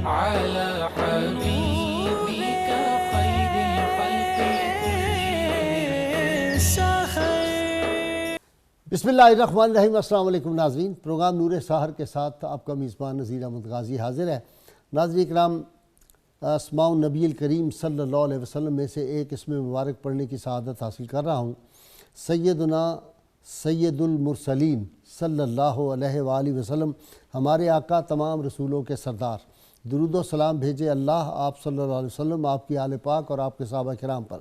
على حبيبك خير الخلق كلهم سحر۔ بسم اللہ الرحمن الرحیم۔ السلام علیکم ناظرین، پروگرام نور سحر کے ساتھ آپ کا میزبان نذیر احمد غازی حاضر ہے۔ ناظرین کرام، اسماء النبی الکریم صلی اللہ علیہ وسلم میں سے ایک اسم مبارک پڑھنے کی سعادت حاصل کر رہا ہوں۔ سیدنا سید المرسلین صلی اللہ علیہ وآلہ وسلم، ہمارے آقا تمام رسولوں کے سردار، درود و سلام بھیجے اللہ آپ صلی اللہ علیہ وسلم، آپ کی آل پاک اور آپ کے صحابہ کرام پر۔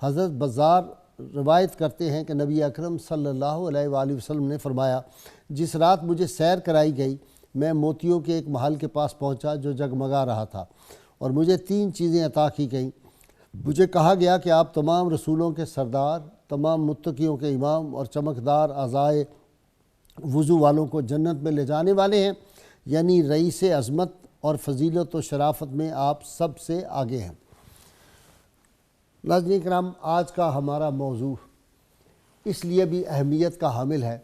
حضرت بزار روایت کرتے ہیں کہ نبی اکرم صلی اللہ علیہ وآلہ وسلم نے فرمایا، جس رات مجھے سیر کرائی گئی، میں موتیوں کے ایک محل کے پاس پہنچا جو جگمگا رہا تھا، اور مجھے 3 چیزیں عطا کی گئیں۔ مجھے کہا گیا کہ آپ تمام رسولوں کے سردار، تمام متقیوں کے امام اور چمکدار اعضائے وضو والوں کو جنت میں لے جانے والے ہیں، یعنی رئیس عظمت اور فضیلت و شرافت میں آپ سب سے آگے ہیں۔ ناظرین کرام، آج کا ہمارا موضوع اس لیے بھی اہمیت کا حامل ہے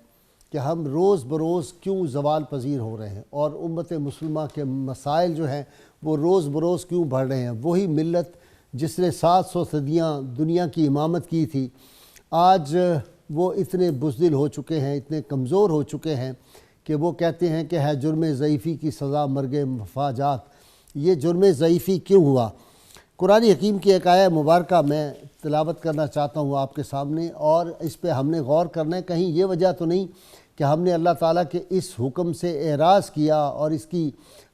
کہ ہم روز بروز کیوں زوال پذیر ہو رہے ہیں، اور امت مسلمہ کے مسائل جو ہیں وہ روز بروز کیوں بڑھ رہے ہیں۔ وہی ملت جس نے 700 صدیاں دنیا کی امامت کی تھی، آج وہ اتنے بزدل ہو چکے ہیں، اتنے کمزور ہو چکے ہیں کہ وہ کہتے ہیں کہ ہے جرم ضعیفی کی سزا مرگ مفاجات۔ یہ جرم ضعیفی کیوں ہوا؟ قرآن حکیم کی ایک آیہ مبارکہ میں تلاوت کرنا چاہتا ہوں آپ کے سامنے، اور اس پہ ہم نے غور کرنا ہے۔ کہیں یہ وجہ تو نہیں کہ ہم نے اللہ تعالیٰ کے اس حکم سے اعراض کیا اور اس کی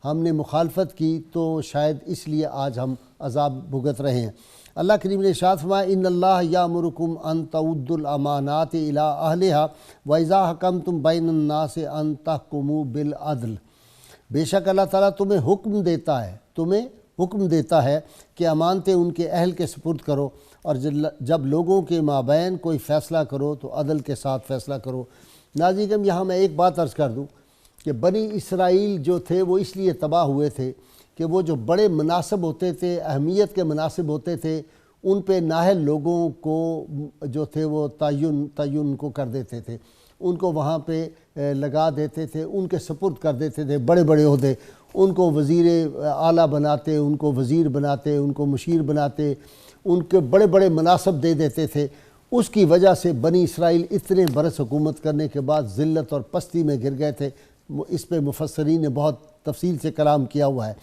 ہم نے مخالفت کی تو شاید اس لیے آج ہم عذاب بھگت رہے ہیں۔ اللہ کریم نے ارشاد فرمایا، ان اللہ یامرکم ان تعدوا الامانات الی اہلہا واذا حکمتم بین الناس ان تحکموا بالعدل۔ بے شک اللہ تعالیٰ تمہیں حکم دیتا ہے کہ امانتیں ان کے اہل کے سپرد کرو، اور جب لوگوں کے مابین کوئی فیصلہ کرو تو عدل کے ساتھ فیصلہ کرو۔ ناظرین، یہاں میں ایک بات عرض کر دوں کہ بنی اسرائیل جو تھے وہ اس لیے تباہ ہوئے تھے کہ وہ جو بڑے مناصب ہوتے تھے، اہمیت کے مناصب ہوتے تھے، ان پہ نااہل لوگوں کو جو تھے وہ تعین کو کر دیتے تھے، ان کو وہاں پہ لگا دیتے تھے، ان کے سپرد کر دیتے تھے بڑے بڑے عہدے، ان کو وزیر اعلیٰ بناتے، ان کو وزیر بناتے، ان کو مشیر بناتے، ان کے بڑے بڑے مناصب دے دیتے تھے۔ اس کی وجہ سے بنی اسرائیل اتنے برس حکومت کرنے کے بعد ذلت اور پستی میں گر گئے تھے۔ اس پہ مفسرین نے بہت تفصیل سے کلام کیا ہوا ہے۔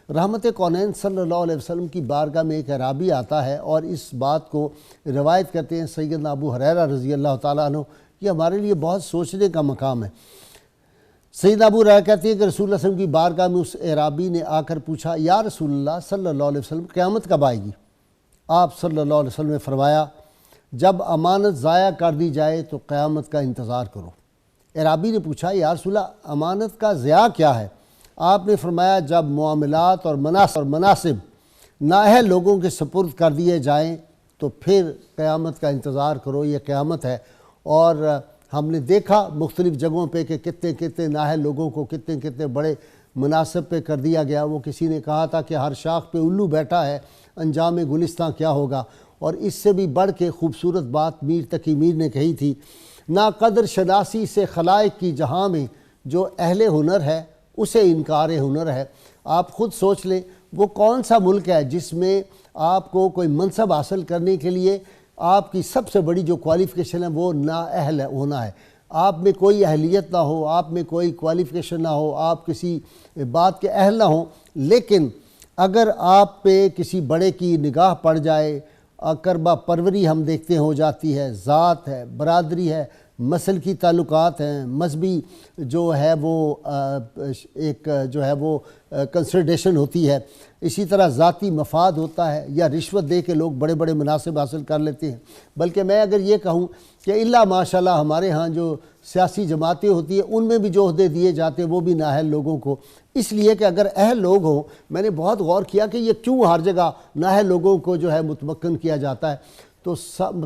رحمت کونین صلی اللہ علیہ وسلم کی بارگاہ میں ایک اعرابی آتا ہے اور اس بات کو روایت کرتے ہیں سیدنا ابو ہریرہ رضی اللہ تعالیٰ عنہ۔ یہ ہمارے لیے بہت سوچنے کا مقام ہے۔ سیدنا ابو ہریرہ کہتے ہیں کہ رسول اللہ صلی اللہ علیہ وسلم کی بارگاہ میں اس اعرابی نے آ کر پوچھا، یا رسول اللہ صلی اللہ علیہ وسلم، قیامت کب آئے گی؟ آپ صلی اللہ علیہ وسلم نے فرمایا، جب امانت ضائع کر دی جائے تو قیامت کا انتظار کرو۔ اعرابی نے پوچھا، یا رسول اللہ، امانت کا ضیاع کیا ہے؟ آپ نے فرمایا، جب معاملات اور مناصب نااہل لوگوں کے سپرد کر دیے جائیں تو پھر قیامت کا انتظار کرو، یہ قیامت ہے۔ اور ہم نے دیکھا مختلف جگہوں پہ کہ کتنے نااہل لوگوں کو کتنے بڑے مناصب پہ کر دیا گیا۔ وہ کسی نے کہا تھا کہ ہر شاخ پہ الو بیٹھا ہے، انجام گلستاں کیا ہوگا۔ اور اس سے بھی بڑھ کے خوبصورت بات میر تقی میر نے کہی تھی، نا قدر شناسی سے خلائق کی جہاں میں جو اہل ہنر ہے اسے انکار ہنر ہے۔ آپ خود سوچ لیں، وہ کون سا ملک ہے جس میں آپ کو کوئی منصب حاصل کرنے کے لیے آپ کی سب سے بڑی جو کوالیفیکیشن ہے وہ نااہل ہونا ہے۔ آپ میں کوئی اہلیت نہ ہو، آپ میں کوئی کوالیفیکیشن نہ ہو، آپ کسی بات کے اہل نہ ہوں، لیکن اگر آپ پہ کسی بڑے کی نگاہ پڑ جائے، اقربا پروری ہم دیکھتے ہو جاتی ہے، ذات ہے، برادری ہے، مسلکی تعلقات ہیں، مذہبی جو ہے وہ ایک جو ہے وہ کنسیڈریشن ہوتی ہے، اسی طرح ذاتی مفاد ہوتا ہے، یا رشوت دے کے لوگ بڑے بڑے مناصب حاصل کر لیتے ہیں۔ بلکہ میں اگر یہ کہوں کہ اللہ ماشاءاللہ ہمارے ہاں جو سیاسی جماعتیں ہوتی ہیں ان میں بھی جو عہدے دیے جاتے ہیں وہ بھی نااہل لوگوں کو، اس لیے کہ اگر اہل لوگ ہوں، میں نے بہت غور کیا کہ یہ کیوں ہر جگہ نااہل لوگوں کو جو ہے متمکن کیا جاتا ہے، تو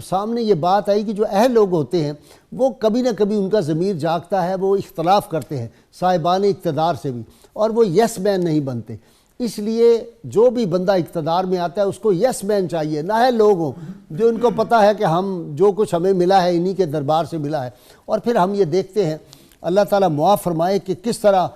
سامنے یہ بات آئی کہ جو اہل لوگ ہوتے ہیں وہ کبھی نہ کبھی ان کا ضمیر جاگتا ہے، وہ اختلاف کرتے ہیں صاحبان اقتدار سے بھی، اور وہ یس مین نہیں بنتے۔ اس لیے جو بھی بندہ اقتدار میں آتا ہے اس کو یس مین چاہیے، نااہل لوگ ہوں جو ان کو پتہ ہے کہ ہم جو کچھ ہمیں ملا ہے انہی کے دربار سے ملا ہے۔ اور پھر ہم یہ دیکھتے ہیں، اللہ تعالیٰ معاف فرمائے کہ کس طرح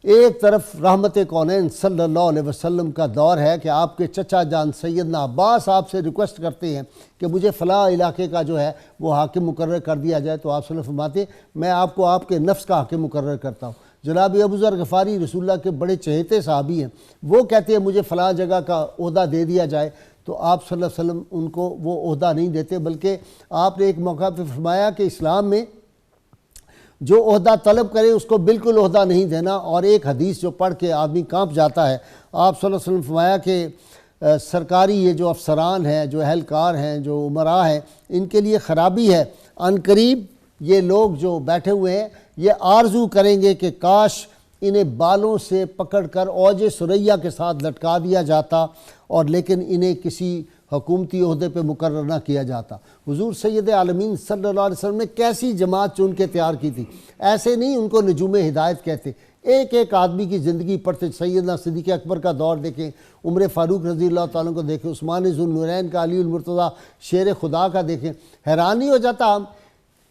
ایک طرف رحمت کونین صلی اللہ علیہ وسلم کا دور ہے کہ آپ کے چچا جان سیدنا عباس آپ سے ریکویسٹ کرتے ہیں کہ مجھے فلاں علاقے کا جو ہے وہ حاکم مقرر کر دیا جائے، تو آپ صلی اللہ علیہ وسلم فرماتے ہیں میں آپ کو آپ کے نفس کا حاکم مقرر کرتا ہوں۔ جناب ابو ذر غفاری رسول اللہ کے بڑے چہیتے صحابی ہیں، وہ کہتے ہیں مجھے فلاں جگہ کا عہدہ دے دیا جائے، تو آپ صلی اللہ علیہ وسلم ان کو وہ عہدہ نہیں دیتے، بلکہ آپ نے ایک موقع پہ فرمایا کہ اسلام میں جو عہدہ طلب کرے اس کو بالکل عہدہ نہیں دینا، اور ایک حدیث جو پڑھ کے آدمی کانپ جاتا ہے، آپ صلی اللہ علیہ وسلم فرمایا کہ سرکاری یہ جو افسران ہیں، جو اہلکار ہیں، جو امراء ہیں، ان کے لیے خرابی ہے، عن قریب یہ لوگ جو بیٹھے ہوئے ہیں یہ آرزو کریں گے کہ کاش انہیں بالوں سے پکڑ کر اوج ثریا کے ساتھ لٹکا دیا جاتا، اور لیکن انہیں کسی حکومتی عہدے پہ مقرر نہ کیا جاتا۔ حضور سید عالمین صلی اللہ علیہ وسلم نے کیسی جماعت چن کے تیار کی تھی، ایسے نہیں ان کو نجوم ہدایت کہتے، ایک ایک آدمی کی زندگی پڑھتے، سیدنا صدیق اکبر کا دور دیکھیں، عمر فاروق رضی اللہ تعالیٰ کو دیکھیں، عثمان ذو النورین کا، علی المرتضیٰ شیر خدا کا دیکھیں، حیران نہیں ہو جاتا ہم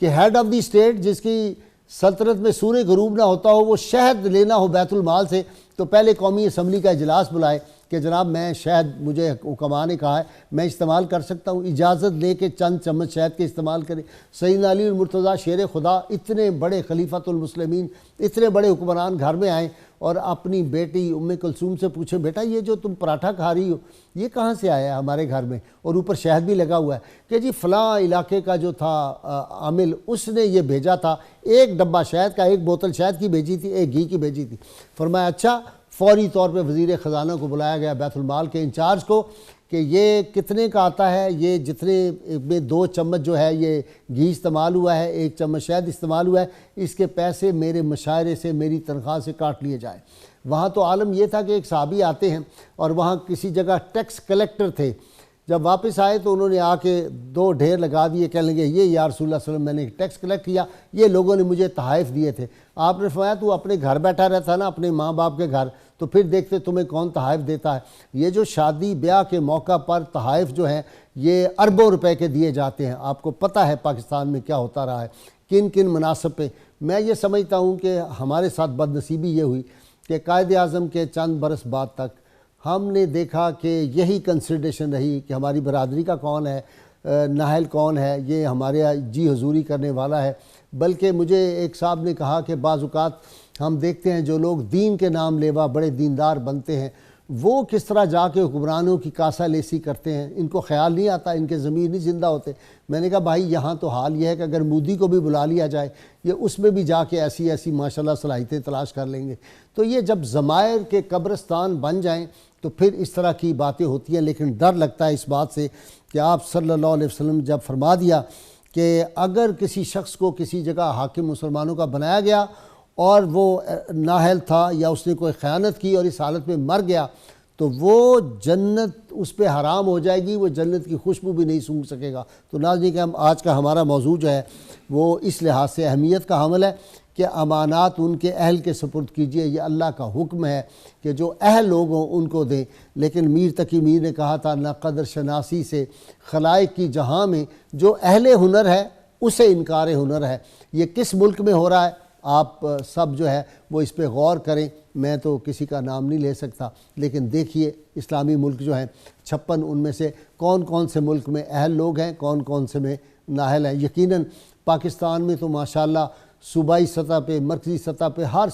کہ ہیڈ آف دی اسٹیٹ جس کی سلطنت میں سورج غروب نہ ہوتا ہو، وہ شہد لینا ہو بیت المال سے تو پہلے قومی اسمبلی کا اجلاس بلائے کہ جناب میں شہد مجھے حکماء نے کہا ہے میں استعمال کر سکتا ہوں، اجازت لے کے چند چمچ شہد کے استعمال کریں۔ سیدنا علی المرتضیٰ شیر خدا اتنے بڑے خلیفۃ المسلمین، اتنے بڑے حکمران گھر میں آئیں اور اپنی بیٹی ام کلثوم سے پوچھیں بیٹا یہ جو تم پراٹھا کھا رہی ہو یہ کہاں سے آیا ہے ہمارے گھر میں، اور اوپر شہد بھی لگا ہوا ہے، کہ جی فلاں علاقے کا جو تھا عامل اس نے یہ بھیجا تھا، ایک ڈبہ شہد کا، ایک بوتل شہد کی بھیجی تھی، ایک گھی کی بھیجی تھی۔ فرمایا اچھا، فوری طور پہ وزیر خزانہ کو بلایا گیا، بیت المال کے انچارج کو، کہ یہ کتنے کا آتا ہے، یہ جتنے میں 2 چمچ جو ہے یہ گھی استعمال ہوا ہے، 1 چمچ شہد استعمال ہوا ہے، اس کے پیسے میرے مشاعرے سے میری تنخواہ سے کاٹ لیے جائے۔ وہاں تو عالم یہ تھا کہ ایک صحابی آتے ہیں اور وہاں کسی جگہ ٹیکس کلیکٹر تھے، جب واپس آئے تو انہوں نے آ کے 2 ڈھیر لگا دیے، کہنے لگے یہ یا رسول اللہ صلی اللہ علیہ وسلم میں نے ٹیکس کلیکٹ کیا، یہ لوگوں نے مجھے تحائف دیے تھے۔ آپ نے فرمایا تو اپنے گھر بیٹھا رہتا نا، اپنے ماں باپ کے گھر، تو پھر دیکھتے تمہیں کون تحائف دیتا ہے۔ یہ جو شادی بیاہ کے موقع پر تحائف جو ہیں یہ اربوں روپے کے دیے جاتے ہیں، آپ کو پتہ ہے پاکستان میں کیا ہوتا رہا ہے، کن کن مناسب پہ۔ میں یہ سمجھتا ہوں کہ ہمارے ساتھ بدنصیبی یہ ہوئی کہ قائد اعظم کے چند برس بعد تک ہم نے دیکھا کہ یہی کنسیڈریشن رہی کہ ہماری برادری کا کون ہے، نااہل کون ہے، یہ ہمارے جی حضوری کرنے والا ہے۔ بلکہ مجھے ایک صاحب نے کہا کہ بعض اوقات ہم دیکھتے ہیں جو لوگ دین کے نام لیوا بڑے دیندار بنتے ہیں وہ کس طرح جا کے حکمرانوں کی کاسہ لیسی کرتے ہیں، ان کو خیال نہیں آتا، ان کے ضمیر نہیں زندہ ہوتے۔ میں نے کہا بھائی یہاں تو حال یہ ہے کہ اگر مودی کو بھی بلا لیا جائے یہ اس میں بھی جا کے ایسی ایسی ماشاءاللہ صلاحیتیں تلاش کر لیں گے۔ تو یہ جب ضمائر کے قبرستان بن جائیں تو پھر اس طرح کی باتیں ہوتی ہیں، لیکن ڈر لگتا ہے اس بات سے کہ آپ صلی اللہ علیہ وسلم جب فرما دیا کہ اگر کسی شخص کو کسی جگہ حاکم مسلمانوں کا بنایا گیا اور وہ نااہل تھا یا اس نے کوئی خیانت کی اور اس حالت میں مر گیا تو وہ جنت اس پہ حرام ہو جائے گی، وہ جنت کی خوشبو بھی نہیں سونگھ سکے گا۔ تو ناظرین کہ آج کا ہمارا موضوع جو ہے وہ اس لحاظ سے اہمیت کا حامل ہے کہ امانات ان کے اہل کے سپرد کیجئے، یہ اللہ کا حکم ہے کہ جو اہل لوگ ہوں ان کو دیں۔ لیکن میر تقی میر نے کہا تھا نہ قدر شناسی سے خلائق کی جہاں میں جو اہل ہنر ہے اسے انکار ہنر ہے۔ یہ کس ملک میں ہو رہا ہے آپ سب جو ہے وہ اس پہ غور کریں، میں تو کسی کا نام نہیں لے سکتا، لیکن دیکھیے اسلامی ملک جو ہیں 56 ان میں سے کون کون سے ملک میں اہل لوگ ہیں، کون کون سے میں نااہل ہیں۔ یقیناً پاکستان میں تو ماشاءاللہ صوبائی سطح پہ، مرکزی سطح پہ، ہر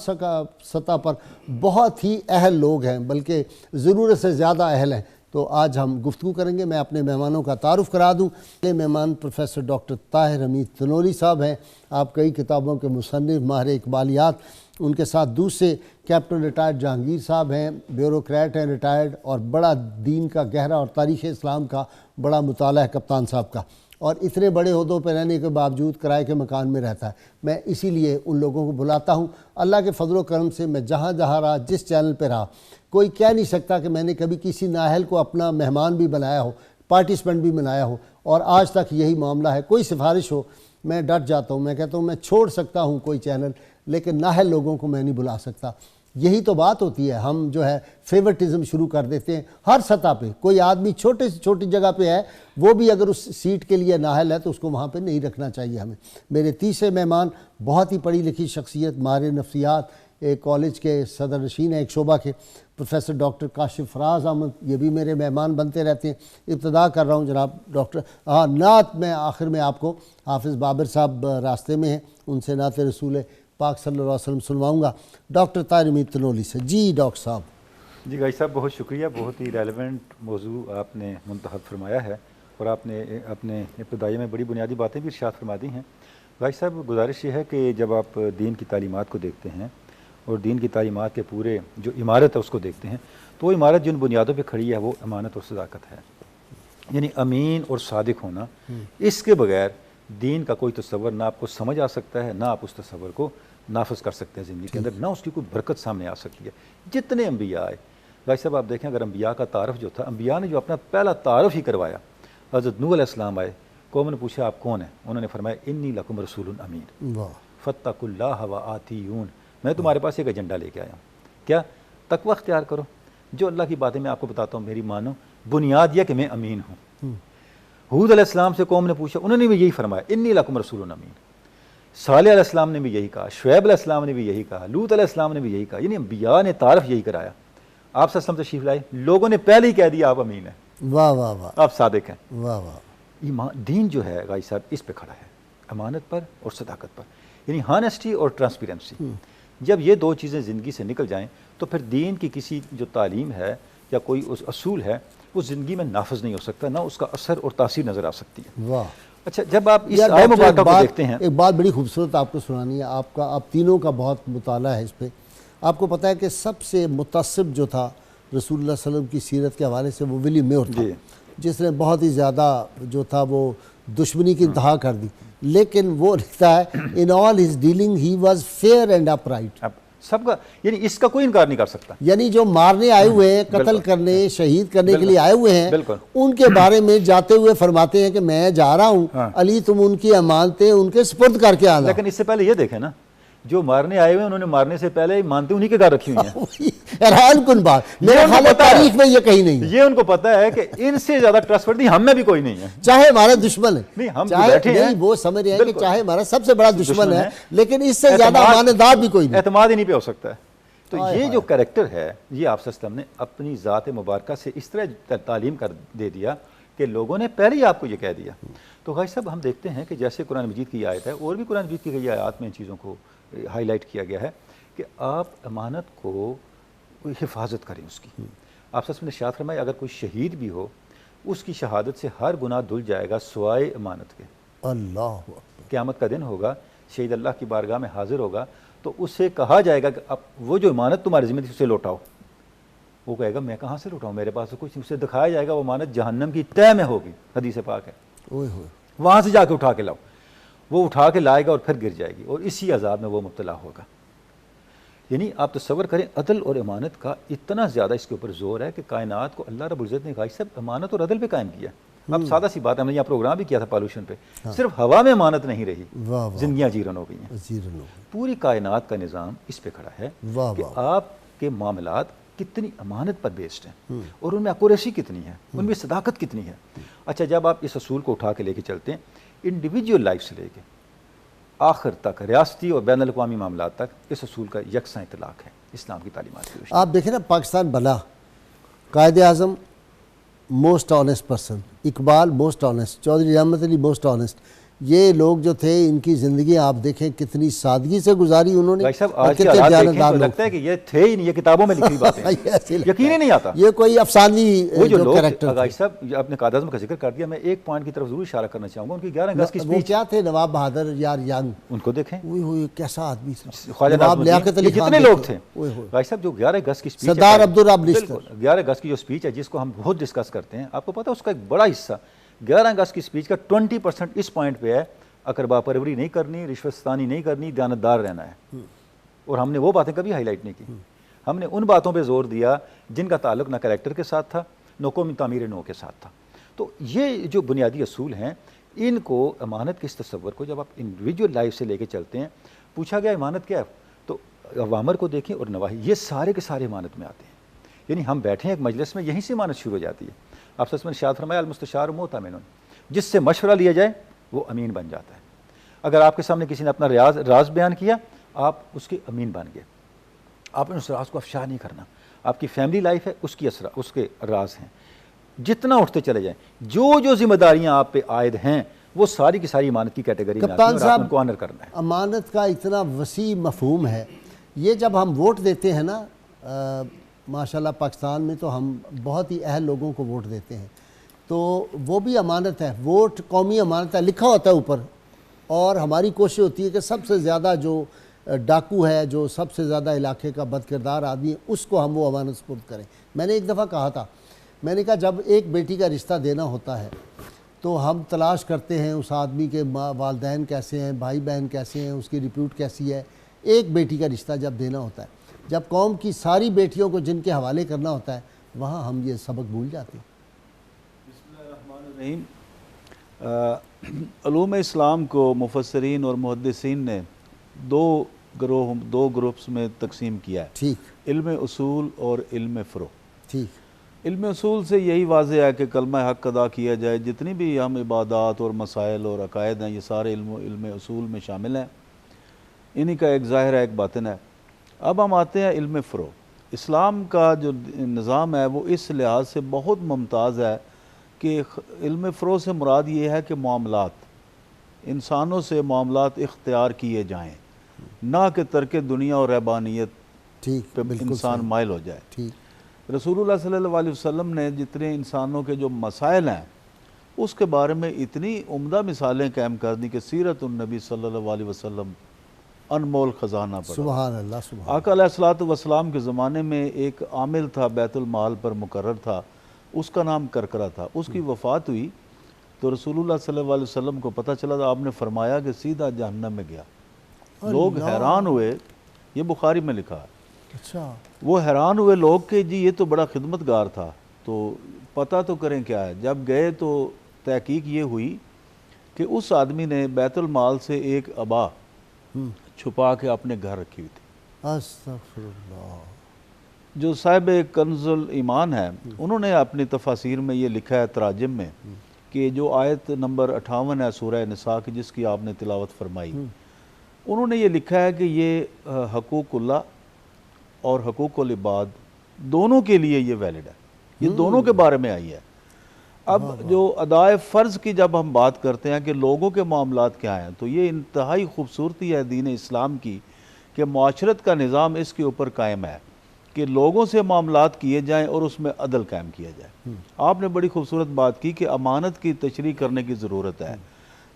سطح پر بہت ہی اہل لوگ ہیں، بلکہ ضرورت سے زیادہ اہل ہیں۔ تو آج ہم گفتگو کریں گے۔ میں اپنے مہمانوں کا تعارف کرا دوں۔ پہلے مہمان پروفیسر ڈاکٹر طاہر حمید تنوری صاحب ہیں، آپ کئی کتابوں کے مصنف، ماہر اقبالیات۔ ان کے ساتھ دوسرے کیپٹن ریٹائرڈ جہانگیر صاحب ہیں، بیوروکریٹ ہیں ریٹائرڈ، اور بڑا دین کا گہرا اور تاریخ اسلام کا بڑا مطالعہ ہے کپتان صاحب کا، اور اتنے بڑے عہدوں پہ رہنے کے باوجود کرائے کے مکان میں رہتا ہے۔ میں اسی لیے ان لوگوں کو بلاتا ہوں۔ اللہ کے فضل و کرم سے میں جہاں جہاں رہا، جس چینل پہ رہا، کوئی کہہ نہیں سکتا کہ میں نے کبھی کسی نااہل کو اپنا مہمان بھی بنایا ہو، پارٹیسپینٹ بھی بنایا ہو، اور آج تک یہی معاملہ ہے۔ کوئی سفارش ہو میں ڈٹ جاتا ہوں، میں کہتا ہوں میں چھوڑ سکتا ہوں کوئی چینل، لیکن نااہل لوگوں کو میں نہیں بلا سکتا۔ یہی تو بات ہوتی ہے، ہم جو ہے فیورٹزم شروع کر دیتے ہیں ہر سطح پہ۔ کوئی آدمی چھوٹے سے چھوٹی جگہ پہ ہے، وہ بھی اگر اس سیٹ کے لیے نااہل ہے تو اس کو وہاں پہ نہیں رکھنا چاہیے ہمیں۔ میرے تیسرے مہمان بہت ہی پڑھی لکھی شخصیت، ماہر نفسیات، ایک کالج کے صدر نشین ہیں ایک شعبہ کے، پروفیسر ڈاکٹر کاشف فراز احمد، یہ بھی میرے مہمان بنتے رہتے ہیں۔ ابتدا کر رہا ہوں جناب ڈاکٹر، نعت میں آخر میں آپ کو حافظ بابر صاحب راستے میں ہیں، ان سے نعت رسول پاک صلی اللہ علیہ وسلم سنواؤں گا ڈاکٹر طاہر امید تنولی سے۔ جی ڈاکٹر صاحب۔ جی غازی صاحب بہت شکریہ، بہت ہی ریلیونٹ موضوع آپ نے منتخب فرمایا ہے، اور آپ نے اپنے ابتدائی میں بڑی بنیادی باتیں بھی ارشاد فرما دی ہیں۔ غازی صاحب گزارش یہ ہے کہ جب آپ دین کی تعلیمات کو دیکھتے ہیں اور دین کی تعلیمات کے پورے جو عمارت ہے اس کو دیکھتے ہیں، تو وہ عمارت جن بنیادوں پہ کھڑی ہے وہ امانت اور صداقت ہے، یعنی امین اور صادق ہونا، اس کے بغیر دین کا کوئی تصور نہ آپ کو سمجھ آ سکتا ہے، نہ آپ اس تصور کو نافذ کر سکتے ہیں زندگی کے اندر، نہ اس کی کوئی برکت سامنے آ سکتی ہے۔ جتنے انبیاء آئے غازی صاحب، آپ دیکھیں اگر انبیاء کا تعارف جو تھا، انبیاء نے جو اپنا پہلا تعارف ہی کروایا، حضرت نوح علیہ السلام آئے، قوم نے پوچھا آپ کون ہیں؟ انہوں نے فرمایا انی لکم رسول امین فاتقوا اللہ وآطیعون، میں تمہارے پاس ایک ایجنڈا لے کے آیا ہوں، کیا؟ تقوی اختیار کرو، جو اللہ کی باتیں میں آپ کو بتاتا ہوں میری مانو، بنیاد یہ کہ میں امین ہوں۔ ہود علیہ السلام سے قوم نے پوچھا، انہوں نے بھی یہی فرمایا انی لکم رسول امین۔ صالح علیہ السلام نے بھی یہی کہا، شعیب علیہ السلام نے بھی یہی کہا، لوط علیہ السلام نے بھی یہی کہا، یعنی انبیاء نے تعارف یہی کرایا۔ آپ صلی اللہ علیہ وسلم تشریف لائے، لوگوں نے پہلے ہی کہہ دیا آپ امین ہیں، واہ واہ واہ، آپ صادق ہیں۔ واہ واہ۔ ایمان دین جو ہے غازی صاحب اس پہ کھڑا ہے، امانت پر اور صداقت پر، یعنی ہانیسٹی اور ٹرانسپیرنسی۔ جب یہ دو چیزیں زندگی سے نکل جائیں تو پھر دین کی کسی جو تعلیم ہے یا کوئی اس اصول ہے وہ زندگی میں نافذ نہیں ہو سکتا، نہ اس کا اثر اور تاثیر نظر آ سکتی ہے۔ واہ۔ اچھا، جب آپ اس یار آئے ڈاکٹر، مبارکہ کو دیکھتے ہیں، ایک بات بڑی خوبصورت آپ کو سنانی ہے، آپ تینوں کا بہت مطالعہ ہے اس پہ۔ آپ کو پتہ ہے کہ سب سے متصب جو تھا رسول اللہ صلی اللہ علیہ وسلم کی سیرت کے حوالے سے وہ ولیم میور تھا، جس نے بہت ہی زیادہ جو تھا وہ دشمنی کی انتہا کر دی، لیکن وہ لکھتا ہے in all his dealing he was fair and upright. اب سب کا، یعنی اس کا کوئی انکار نہیں کر سکتا، یعنی جو مارنے آئے ہوئے ہیں، قتل کرنے، شہید کرنے کے لیے آئے ہوئے ہیں، ان کے بارے میں جاتے ہوئے فرماتے ہیں کہ میں جا رہا ہوں، علی تم ان کی امانتیں ان کے سپرد کر کے آنا۔ لیکن اس سے پہلے یہ دیکھیں نا، جو مارنے آئے ہوئے انہوں نے مارنے سے پہلے مانتے انہی کے گھر رکھی ہوئی ہیں۔ حیران کن بات، میرے خیال ہے تاریخ میں یہ کہیں نہیں ہے، یہ ان کو پتہ ہے کہ ان سے زیادہ ٹرسٹ ہم میں بھی کوئی نہیں ہے، چاہے ہمارا دشمن ہے، نہیں ہم چاہے بیٹھے ہیں، نہیں وہ سمجھ رہے ہیں کہ چاہے ہمارا سب سے بڑا دشمن ہے لیکن اس سے زیادہ امانت دار بھی کوئی نہیں، اعتماد ہی نہیں پہ ہو سکتا ہے۔ تو یہ جو کریکٹر ہے یہ آپ صلی اللہ علیہ وسلم نے اپنی ذات مبارکہ سے اس طرح تعلیم کر دے دیا کہ لوگوں نے پہلے ہی آپ کو یہ کہہ دیا۔ تو غازی صاحب ہم دیکھتے ہیں کہ جیسے قرآن مجید کی آیت ہے، اور بھی قرآن مجید کی کئی آیات میں ان چیزوں کو ہائی لائٹ کیا گیا ہے کہ آپ امانت کو حفاظت کریں اس کی۔ آپ صلی اللہ علیہ وسلم نے ارشاد فرمایا اگر کوئی شہید بھی ہو اس کی شہادت سے ہر گناہ دھل جائے گا سوائے امانت کے۔ اللہ قیامت کا دن ہوگا، شہید اللہ کی بارگاہ میں حاضر ہوگا، تو اس سے کہا جائے گا کہ اب وہ جو امانت تمہاری ذمہ تھی اسے لوٹاؤ۔ وہ کہے گا میں کہاں سے لوٹاؤں، میرے پاس تو کچھ نہیں۔ اسے دکھایا جائے گا وہ امانت جہنم کی تہہ میں ہوگی، حدیث پاک ہے، وہاں سے جا کے اٹھا کے لاؤ۔ وہ اٹھا کے لائے گا اور پھر گر جائے گی اور اسی عذاب میں وہ مبتلا ہوگا۔ یعنی آپ تصور کریں عدل اور امانت کا اتنا زیادہ اس کے اوپر زور ہے کہ کائنات کو اللہ رب العزت نے غازی صاحب امانت اور عدل پہ قائم کیا۔ اب سادہ سی بات ہے، ہم نے یہاں پروگرام بھی کیا تھا پالوشن پہ، صرف ہوا میں امانت نہیں رہی، زندگیاں جیرن ہو گئی ہیں۔ پوری کائنات کا نظام اس پہ کھڑا ہے کہ آپ کے معاملات کتنی امانت پر بیسڈ ہیں اور ان میں ایکوریسی کتنی ہے، ان میں صداقت کتنی ہے۔ اچھا، جب آپ اس اصول کو اٹھا کے لے کے چلتے ہیں انڈیویجول لائف سے لے کے آخر تک ریاستی اور بین الاقوامی معاملات تک، اس اصول کا یکساں اطلاق ہے اسلام کی تعلیمات کی۔ آپ دیکھیں نا پاکستان بنا، Quaid Azam most honest person, Iqbal most honest, Chaudhry Rahmat Ali most honest, یہ لوگ جو تھے ان کی زندگی آپ دیکھیں کتنی سادگی سے گزاری انہوں نے، آج کے حالات دیکھیں تو لگتا ہے کہ یہ تھے ہی نہیں، یہ کتابوں میں لکھی باتیں یقین ہی نہیں آتا، یہ کوئی افسانوی وہ جو لوگ کریکٹر غازی صاحب اپنے قائد اعظم کا ذکر کر دیا۔ میں ایک پوائنٹ کی طرف ضرور اشارہ کرنا چاہوں گا، ان کی 11 اگست کی وہ اسپیچ کیا تھے، نواب بہادر یار ینگ، ان کو دیکھیں، ہوئی کیسا آدمی خواجہ نواب لیاقت علی خان، کتنے لوگ تھے غازی صاحب۔ جو 11 اگست کی اسپیچ، سردار عبدالرب نشتر، 11 اگست کی جو اسپیچ ہے جس کو ہم بہت ڈسکس کرتے ہیں، آپ کو پتہ ہے اس کا ایک بڑا حصہ 11 اگست کی اسپیچ کا 20% اس پوائنٹ پہ ہے اقربا پروری نہیں کرنی، رشوت ستانی نہیں کرنی، دیانتدار رہنا ہے۔ اور ہم نے وہ باتیں کبھی ہائی لائٹ نہیں کی، ہم نے ان باتوں پہ زور دیا جن کا تعلق نہ کریکٹر کے ساتھ تھا نہ قومی تعمیر نو کے ساتھ تھا۔ تو یہ جو بنیادی اصول ہیں، ان کو امانت کے اس تصور کو جب آپ انڈیویجول لائف سے لے کے چلتے ہیں، پوچھا گیا امانت کیا ہے، تو اوامر کو دیکھیں اور نواہی، یہ سارے کے سارے امانت میں آتے ہیں۔ یعنی ہم بیٹھے ہیں ایک مجلس میں، یہیں سے امانت شروع ہو جاتی ہے۔ آپ صلی اللہ علیہ وسلم نے ارشاد فرمایا المستشار مؤتمن، جس سے مشورہ لیا جائے وہ امین بن جاتا ہے۔ اگر آپ کے سامنے کسی نے اپنا راز بیان کیا، آپ اس کے امین بن گئے۔ آپ نے اس راز کو افشا نہیں کرنا. آپ کی فیملی لائف ہے اس کے راز ہیں. جتنا اٹھتے چلے جائیں, جو ذمہ داریاں آپ پہ عائد ہیں وہ ساری کی ساری امانت کی کیٹیگری میں آتی ہیں اور آپ ان کو آنر کرنا ہے. امانت کا اتنا وسیع مفہوم ہے. یہ جب ہم ووٹ دیتے ہیں نا, ماشاءاللہ پاکستان میں تو ہم بہت ہی اہل لوگوں کو ووٹ دیتے ہیں, تو وہ بھی امانت ہے. ووٹ قومی امانت ہے, لکھا ہوتا ہے اوپر, اور ہماری کوشش ہوتی ہے کہ سب سے زیادہ جو ڈاکو ہے, جو سب سے زیادہ علاقے کا بد کردار آدمی ہے, اس کو ہم وہ امانت سپرد کریں. میں نے ایک دفعہ کہا تھا, میں نے کہا جب ایک بیٹی کا رشتہ دینا ہوتا ہے تو ہم تلاش کرتے ہیں اس آدمی کے والدین کیسے ہیں, بھائی بہن کیسے ہیں, اس کی ریپیوٹ کیسی ہے. ایک بیٹی کا رشتہ جب دینا ہوتا ہے, جب قوم کی ساری بیٹیوں کو جن کے حوالے کرنا ہوتا ہے, وہاں ہم یہ سبق بھول جاتے ہیں. بسم اللہ الرحمن الرحیم. علوم اسلام کو مفسرین اور محدثین نے دو گروپس میں تقسیم کیا ہے. ٹھیک علم اصول اور علم فروع. ٹھیک. علم اصول سے یہی واضح ہے کہ کلمہ حق ادا کیا جائے. جتنی بھی ہم عبادات اور مسائل اور عقائد ہیں یہ سارے علم اصول میں شامل ہیں. انہی کا ایک ظاہر ہے ایک باطن ہے. اب ہم آتے ہیں علم فروع. اسلام کا جو نظام ہے وہ اس لحاظ سے بہت ممتاز ہے کہ علم فروع سے مراد یہ ہے کہ معاملات, انسانوں سے معاملات اختیار کیے جائیں, نہ کہ ترک دنیا اور رہبانیت ٹھیک پہ بالکل انسان صحیح. مائل ہو جائے. ٹھیک. رسول اللہ صلی اللہ علیہ وسلم نے جتنے انسانوں کے جو مسائل ہیں اس کے بارے میں اتنی عمدہ مثالیں قائم کر دی کہ سیرت النبی صلی اللہ علیہ وسلم انمول خزانہ پڑا. سبحان اللہ. سبحان آقا علیہ الصلوۃ والسلام کے زمانے میں ایک عامل تھا بیت المال پر مقرر تھا, اس کا نام کرکرا تھا. اس کی وفات ہوئی تو رسول اللہ صلی اللہ علیہ وسلم کو پتہ چلا تو آپ نے فرمایا کہ سیدھا جہنم میں گیا. لوگ حیران ہوئے, یہ بخاری میں لکھا ہے. اچھا. وہ حیران ہوئے لوگ کہ جی یہ تو بڑا خدمتگار تھا, تو پتہ تو کریں کیا ہے. جب گئے تو تحقیق یہ ہوئی کہ اس آدمی نے بیت المال سے ایک عبا چھپا کے اپنے گھر رکھی ہوئی تھی. استغفر اللہ. جو صاحب کنز الایمان ہے انہوں نے اپنی تفاسیر میں یہ لکھا ہے تراجم میں کہ جو آیت نمبر 58 ہے سورہ نساء کی جس کی آپ نے تلاوت فرمائی, انہوں نے یہ لکھا ہے کہ یہ حقوق اللہ اور حقوق العباد دونوں کے لیے یہ ویلڈ ہے, یہ دونوں کے بارے میں آئی ہے. اب جو ادائے فرض کی جب ہم بات کرتے ہیں کہ لوگوں کے معاملات کیا ہیں, تو یہ انتہائی خوبصورتی ہے دین اسلام کی کہ معاشرت کا نظام اس کے اوپر قائم ہے کہ لوگوں سے معاملات کیے جائیں اور اس میں عدل قائم کیا جائے. آپ نے بڑی خوبصورت بات کی کہ امانت کی تشریح کرنے کی ضرورت ہے.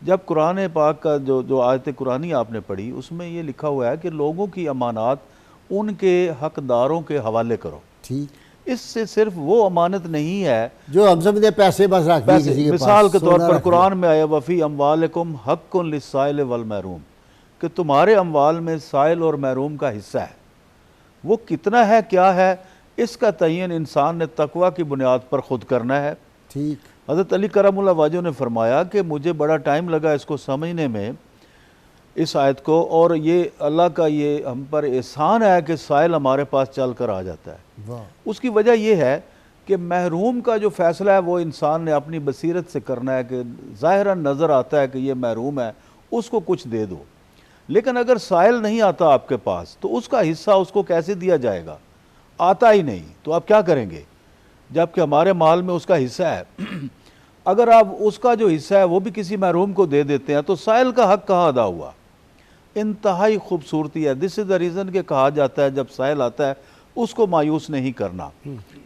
جب قرآن پاک کا جو آیت قرآنی آپ نے پڑھی اس میں یہ لکھا ہوا ہے کہ لوگوں کی امانات ان کے حقداروں کے حوالے کرو. ٹھیک. اس سے صرف وہ امانت نہیں ہے جو ہم سمجھتے ہیں پیسے بس رکھ دیے کسی کے پاس, مثال کے طور سونا پر رکھ قرآن میں آیا وفی اموالکم حق للسائل والمحروم, کہ تمہارے اموال میں سائل اور محروم کا حصہ ہے. وہ کتنا ہے کیا ہے اس کا تعین انسان نے تقوی کی بنیاد پر خود کرنا ہے. ٹھیک. حضرت علی کرم اللہ وجہ نے فرمایا کہ مجھے بڑا ٹائم لگا اس کو سمجھنے میں اس آیت کو, اور یہ اللہ کا یہ ہم پر احسان ہے کہ سائل ہمارے پاس چل کر آ جاتا ہے. واہ. اس کی وجہ یہ ہے کہ محروم کا جو فیصلہ ہے وہ انسان نے اپنی بصیرت سے کرنا ہے کہ ظاہراً نظر آتا ہے کہ یہ محروم ہے, اس کو کچھ دے دو. لیکن اگر سائل نہیں آتا آپ کے پاس تو اس کا حصہ اس کو کیسے دیا جائے گا, آتا ہی نہیں, تو آپ کیا کریں گے جبکہ ہمارے مال میں اس کا حصہ ہے. اگر آپ اس کا جو حصہ ہے وہ بھی کسی محروم کو دے دیتے ہیں تو سائل کا حق کہاں ادا ہوا. انتہائی خوبصورتی ہے. دس از دا ریزن کہ کہا جاتا ہے جب سائل آتا ہے اس کو مایوس نہیں کرنا.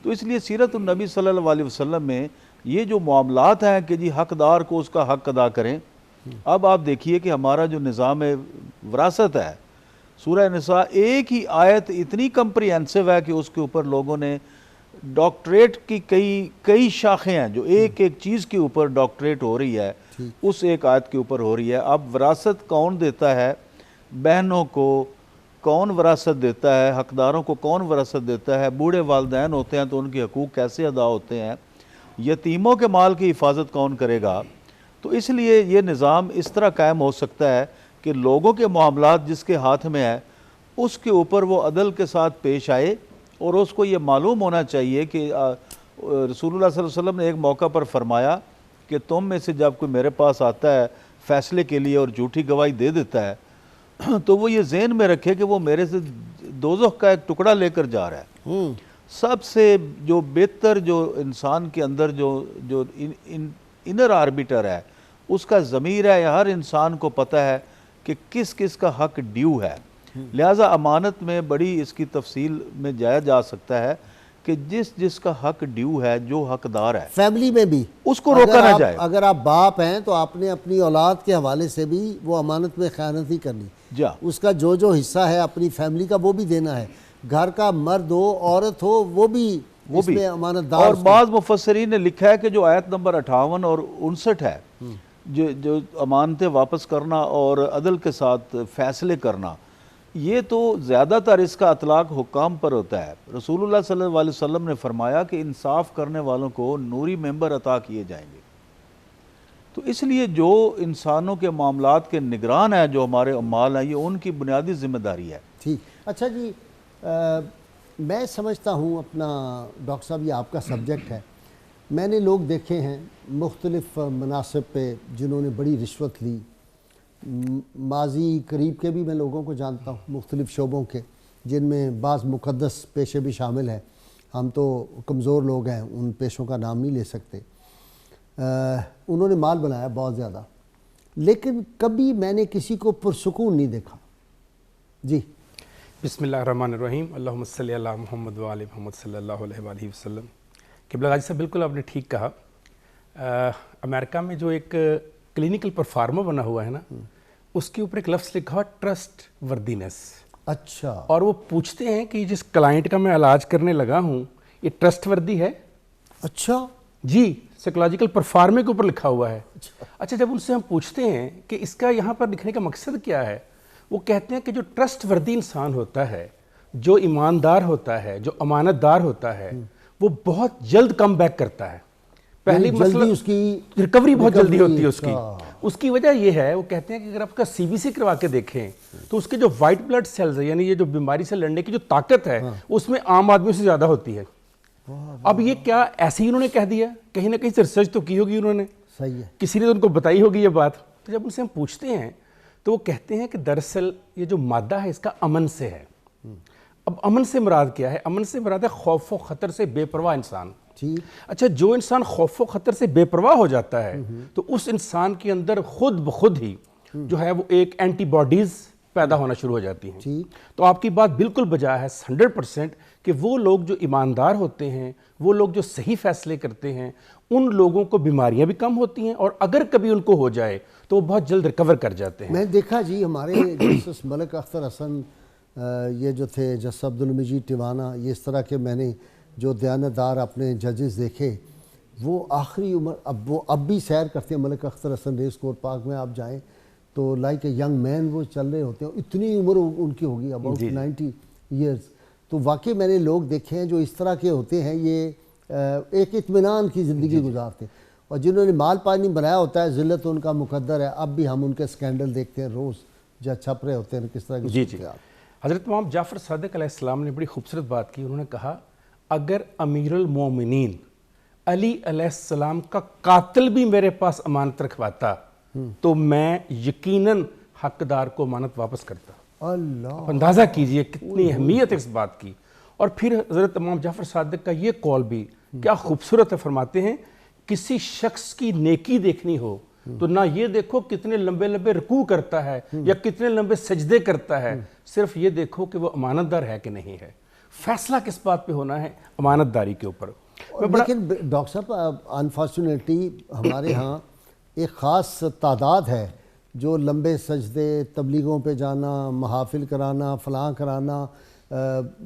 تو اس لیے سیرت النبی صلی اللہ علیہ وسلم میں یہ جو معاملات ہیں کہ جی حقدار کو اس کا حق ادا کریں. اب آپ دیکھیے کہ ہمارا جو نظام وراثت ہے سورہ نساء ایک ہی آیت اتنی کمپریہنسو ہے کہ اس کے اوپر لوگوں نے ڈاکٹریٹ کی کئی شاخیں ہیں جو ایک ایک چیز کے اوپر ڈاکٹریٹ ہو رہی ہے, اس ایک آیت کے اوپر ہو رہی ہے. اب وراثت کون دیتا ہے, بہنوں کو کون وراثت دیتا ہے, حقداروں کو کون وراثت دیتا ہے, بوڑھے والدین ہوتے ہیں تو ان کے حقوق کیسے ادا ہوتے ہیں, یتیموں کے مال کی حفاظت کون کرے گا. تو اس لیے یہ نظام اس طرح قائم ہو سکتا ہے کہ لوگوں کے معاملات جس کے ہاتھ میں ہے اس کے اوپر وہ عدل کے ساتھ پیش آئے, اور اس کو یہ معلوم ہونا چاہیے کہ رسول اللہ صلی اللہ علیہ وسلم نے ایک موقع پر فرمایا کہ تم میں سے جب کوئی میرے پاس آتا ہے فیصلے کے لیے اور جھوٹی گواہی دے دیتا ہے تو وہ یہ ذہن میں رکھے کہ وہ میرے سے دوزخ کا ایک ٹکڑا لے کر جا رہا ہے. سب سے جو بہتر جو انسان کے اندر جو انر آربیٹر ہے اس کا ضمیر ہے. ہر انسان کو پتہ ہے کہ کس کس کا حق ڈیو ہے. لہٰذا امانت میں بڑی اس کی تفصیل میں جایا جا سکتا ہے کہ جس کا حق ڈیو ہے, جو حقدار ہے, فیملی میں بھی اس کو روکا نہ جائے. اگر آپ باپ ہیں تو آپ نے اپنی اولاد کے حوالے سے بھی وہ امانت میں خیانت نہیں کرنی. اس کا جو حصہ ہے اپنی فیملی کا وہ بھی دینا ہے. گھر کا مرد ہو عورت ہو وہ بھی اس میں امانت دار. اور بعض مفسرین نے لکھا ہے کہ جو آیت نمبر 58 اور 59 ہے, جو امانتیں واپس کرنا اور عدل کے ساتھ فیصلے کرنا, یہ تو زیادہ تر اس کا اطلاق حکام پر ہوتا ہے. رسول اللہ صلی اللہ علیہ وسلم نے فرمایا کہ انصاف کرنے والوں کو نوری ممبر عطا کیے جائیں گے. تو اس لیے جو انسانوں کے معاملات کے نگران ہیں, جو ہمارے عمال ہیں, یہ ان کی بنیادی ذمہ داری ہے. ٹھیک. اچھا جی, میں سمجھتا ہوں اپنا ڈاکٹر صاحب یہ آپ کا سبجیکٹ ہے. میں نے لوگ دیکھے ہیں مختلف مناصب پہ جنہوں نے بڑی رشوت لی. ماضی قریب کے بھی میں لوگوں کو جانتا ہوں مختلف شعبوں کے, جن میں بعض مقدس پیشے بھی شامل ہیں. ہم تو کمزور لوگ ہیں, ان پیشوں کا نام نہیں لے سکتے. انہوں نے مال بنایا بہت زیادہ, لیکن کبھی میں نے کسی کو پرسکون نہیں دیکھا. جی بسم اللہ الرحمن الرحیم. اللہم صلی علی محمد و آل محمد صلی اللہ علیہ وآلہ وسلم. قبلہ غازی صاحب بالکل آپ نے ٹھیک کہا. امریکہ میں جو ایک کلینکل پرفارمر بنا ہوا ہے نا, اس کے اوپر ایک لفظ لکھا ہوا ٹرسٹ وردینس. اچھا. اور وہ پوچھتے ہیں کہ جس کلائنٹ کا میں علاج کرنے لگا ہوں یہ ٹرسٹ وردی ہے. اچھا جی, سائیکولوجیکل پرفارمر کے اوپر لکھا ہوا ہے. اچھا, جب ان سے ہم پوچھتے ہیں کہ اس کا یہاں پر لکھنے کا مقصد کیا ہے, وہ کہتے ہیں کہ جو ٹرسٹ وردی انسان ہوتا ہے, جو ایماندار ہوتا ہے, جو امانت دار ہوتا ہے, وہ بہت جلد کم بیک کرتا ہے. پہلی مسئلہ اس کی ریکوری بہت جلدی ہوتی ہے اس کی. اس کی وجہ یہ ہے, وہ کہتے ہیں کہ اگر آپ کا سی بی سی کروا کے دیکھیں تو اس کے جو وائٹ بلڈ سیلز ہیں, یعنی یہ جو بیماری سے لڑنے کی جو طاقت ہے, اس میں عام آدمیوں سے زیادہ ہوتی ہے. اب یہ کیا ایسے ہی انہوں نے کہہ دیا, کہیں نہ کہیں سے ریسرچ تو کی ہوگی انہوں نے, صحیح ہے, کسی نے تو ان کو بتائی ہوگی یہ بات. تو جب ان سے ہم پوچھتے ہیں تو وہ کہتے ہیں کہ دراصل یہ جو مادہ ہے اس کا امن سے ہے. اب امن سے مراد کیا ہے؟ امن سے مراد ہے خوف و خطر سے بے پرواہ انسان. اچھا, جو انسان خوف و خطر سے بے پرواہ ہو جاتا ہے تو اس انسان کے اندر خود بخود ہی جو ہے وہ ایک اینٹی باڈیز پیدا ہونا شروع ہو جاتی ہیں. تو آپ کی بات بالکل بجا ہے 100% کہ وہ لوگ جو ایماندار ہوتے ہیں, وہ لوگ جو صحیح فیصلے کرتے ہیں, ان لوگوں کو بیماریاں بھی کم ہوتی ہیں, اور اگر کبھی ان کو ہو جائے تو وہ بہت جلد ریکور کر جاتے ہیں. میں دیکھا جی ہمارے جسٹس ملک اختر حسن یہ جو تھے, جسٹس عبدالمجید ٹیوانہ, یہ اس طرح کے میں نے جو دیانتدار اپنے ججز دیکھے, وہ آخری عمر, اب بھی سیر کرتے ہیں ملک اختر حسن ریس کورٹ پارک میں آپ جائیں تو لائک اے ینگ مین وہ چل رہے ہوتے ہیں. اتنی عمر ان کی ہوگی, اباؤٹ 90 ایئرز. تو واقعی میں نے لوگ دیکھے ہیں جو اس طرح کے ہوتے ہیں, یہ ایک اطمینان کی زندگی گزارتے ہیں. اور جنہوں نے مال پانی بنایا ہوتا ہے, ذلت ان کا مقدر ہے. اب بھی ہم ان کے سکینڈل دیکھتے ہیں روز, جو چھپ رہے ہوتے ہیں کس طرح کی. جی. حضرت امام جعفر صادق علیہ السلام نے بڑی خوبصورت بات کی. انہوں نے کہا اگر امیر المومنین علی علیہ السلام کا قاتل بھی میرے پاس امانت رکھواتا تو میں یقیناً حقدار کو امانت واپس کرتا. اللہ, اندازہ کیجئے کتنی اہمیت اس بات کی. اور پھر حضرت امام جعفر صادق کا یہ قول بھی کیا خوبصورت ہے. فرماتے ہیں کسی شخص کی نیکی دیکھنی ہو تو نہ یہ دیکھو کتنے لمبے لمبے رکوع کرتا ہے یا کتنے لمبے سجدے کرتا ہے, صرف یہ دیکھو کہ وہ امانت دار ہے کہ نہیں ہے. فیصلہ کس بات پہ ہونا ہے؟ امانت داری کے اوپر. لیکن ڈاکٹر صاحب انفارچونیٹلی ہمارے ہاں ایک خاص تعداد ہے جو لمبے سجدے, تبلیغوں پہ جانا, محافل کرانا, فلاں کرانا,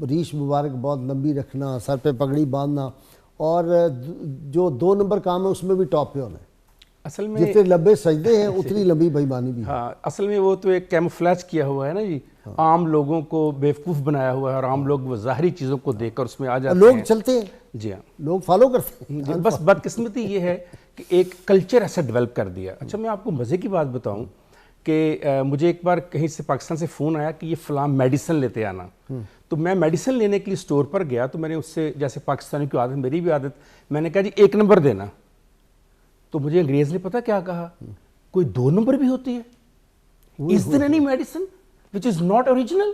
ریش مبارک بہت لمبی رکھنا, سر پہ پگڑی باندھنا, اور جو 2 نمبر کام ہے اس میں بھی ٹاپ پہ ہونا ہے. اصل میں جتنے لمبے سجدے ہیں اتنی لمبی بےایمانی بھی ہے. ہاں, اصل میں وہ تو ایک کیموفلیج کیا ہوا ہے نا جی, عام لوگوں کو بیوقوف بنایا ہوا ہے, اور عام لوگ وہ ظاہری چیزوں کو دیکھ کر اس میں آ جاتے ہیں. لوگ چلتے ہیں, جی ہاں, لوگ فالو کرتے ہیں. بس بدقسمتی یہ ہے کہ ایک کلچر ایسا ڈیولپ کر دیا. اچھا, میں آپ کو مزے کی بات بتاؤں کہ مجھے ایک بار کہیں سے پاکستان سے فون آیا کہ یہ فلاں میڈیسن لیتے آنا. تو میں میڈیسن لینے کے لیے اسٹور پر گیا تو میں نے اس سے, جیسے پاکستانی کی عادت, میری بھی عادت, میں نے کہا جی 1 نمبر دینا. تو مجھے انگریز نے پتہ کیا کہا, کوئی 2 نمبر بھی ہوتی ہے؟ Is there any medicine which is not original?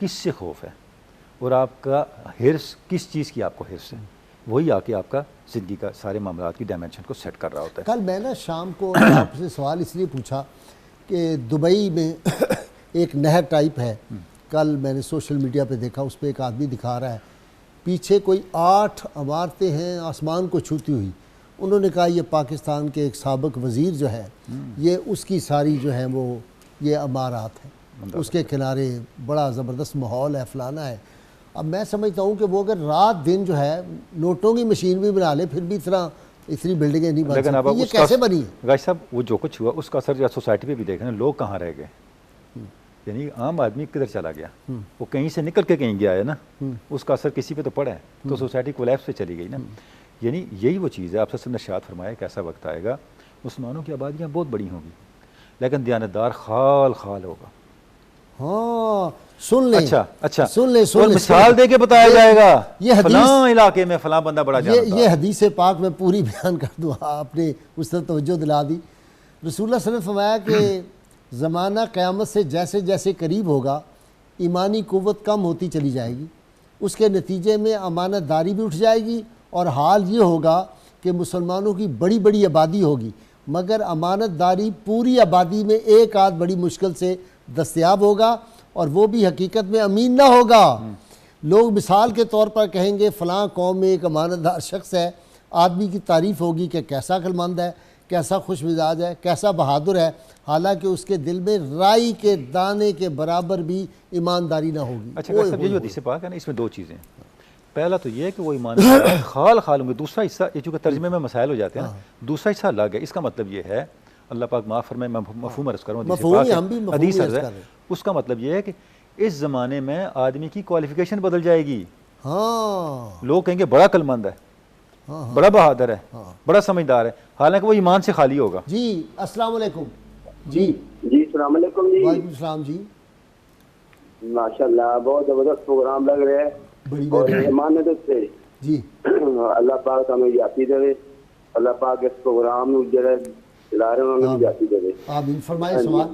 کس سے خوف ہے اور آپ کا حرص کس چیز کی آپ کو حرص ہے، وہی آ کے آپ کا زندگی کا سارے معاملات کی ڈائمینشن کو سیٹ کر رہا ہوتا ہے۔ کل میں نا شام کو آپ سے سوال اس لیے پوچھا کہ دبئی میں ایک نہر ٹائپ ہے، کل میں نے سوشل میڈیا پہ دیکھا، اس پہ ایک آدمی دکھا رہا ہے پیچھے کوئی 8 عمارتیں ہیں آسمان کو چھوتی ہوئی۔ انہوں نے کہا یہ پاکستان کے ایک سابق وزیر جو ہے یہ اس کی ساری جو ہے وہ یہ عمارات ہیں، اس کے کنارے بڑا زبردست ماحول ہے، فلانا ہے۔ اب میں سمجھتا ہوں کہ وہ اگر رات دن جو ہے نوٹوں کی مشین بھی بنا لے پھر بھی اتنی بلڈنگیں نہیں بن لیکن اب سکتی، یہ کیسے بنی ہے؟ غازی صاحب وہ جو کچھ ہوا اس کا اثر سوسائٹی پہ بھی دیکھ رہے ہیں، لوگ کہاں رہ گئے، یعنی عام آدمی کدھر چلا گیا، وہ کہیں سے نکل کے کہیں گیا ہے نا، اس کا اثر کسی پہ تو پڑا ہے، تو سوسائٹی کولیپس پہ چلی گئی نا۔ یعنی یہی وہ چیز ہے، آپ سے ارشاد فرمایا کہ ایسا وقت آئے گا مسلمانوں کی آبادیاں بہت بڑی ہوں گی لیکن دیانتدار خال خال ہوگا۔ ہاں سن لیں، اچھا سن لیں اور مثال دے کے بتایا جائے گا یہ حدیث، فلاں علاقے میں فلاں بندہ بڑا جانتا ہے۔ یہ حدیث پاک میں پوری بیان کر دوں، آپ نے اس طرح توجہ دلا دی۔ رسول اللہ صلی اللہ علیہ وسلم نے فرمایا کہ زمانہ قیامت سے جیسے جیسے قریب ہوگا ایمانی قوت کم ہوتی چلی جائے گی، اس کے نتیجے میں امانت داری بھی اٹھ جائے گی، اور حال یہ ہوگا کہ مسلمانوں کی بڑی بڑی آبادی ہوگی مگر امانت داری پوری آبادی میں ایک آدھ بڑی مشکل سے دستیاب ہوگا، اور وہ بھی حقیقت میں امین نہ ہوگا۔ لوگ مثال کے طور پر کہیں گے فلاں قوم میں ایک امانت دار شخص ہے، آدمی کی تعریف ہوگی کہ کیسا عقلمند ہے، کیسا خوش مزاج ہے، کیسا بہادر ہے، حالانکہ اس کے دل میں رائی کے دانے کے برابر بھی ایمانداری نہ ہوگی۔ اچھا صاحب یہ جو حدیث پاک ہے نا، اس میں 2 چیزیں ہیں۔ پہلا تو یہ ہے کہ وہ ایماندار خال خال ہوں گے، دوسرا حصہ یہ چونکہ ترجمے میں مسائل ہو جاتے ہیں نا، دوسرا حصہ الگ ہے۔ اس کا مطلب یہ ہے، اللہ پاک معاف فرمائے میں مفہوم عرض کروں، حدیث عرض ہے، اس کا مطلب یہ ہے کہ اس زمانے میں آدمی کی کوالیفیکیشن بدل جائے گی۔ ہاں لوگ کہیں گے بڑا عقلمند ہے، بڑا بہادر ہے، بڑا سمجھدار ہے، حالانکہ وہ ایمان سے خالی ہوگا۔ جی السلام علیکم۔ جی السلام علیکم جی۔ وعلیکم السلام جی۔ ماشاءاللہ بہت زبردست پروگرام لگ رہے ہیں اور امانت سے جی اللہ پاک ہمیں جاتی دے، اللہ پاک اس پروگرام میں جڑے چلا رہے ہیں انہوں نے جاتی دے۔ آمین۔ فرمائے سوال۔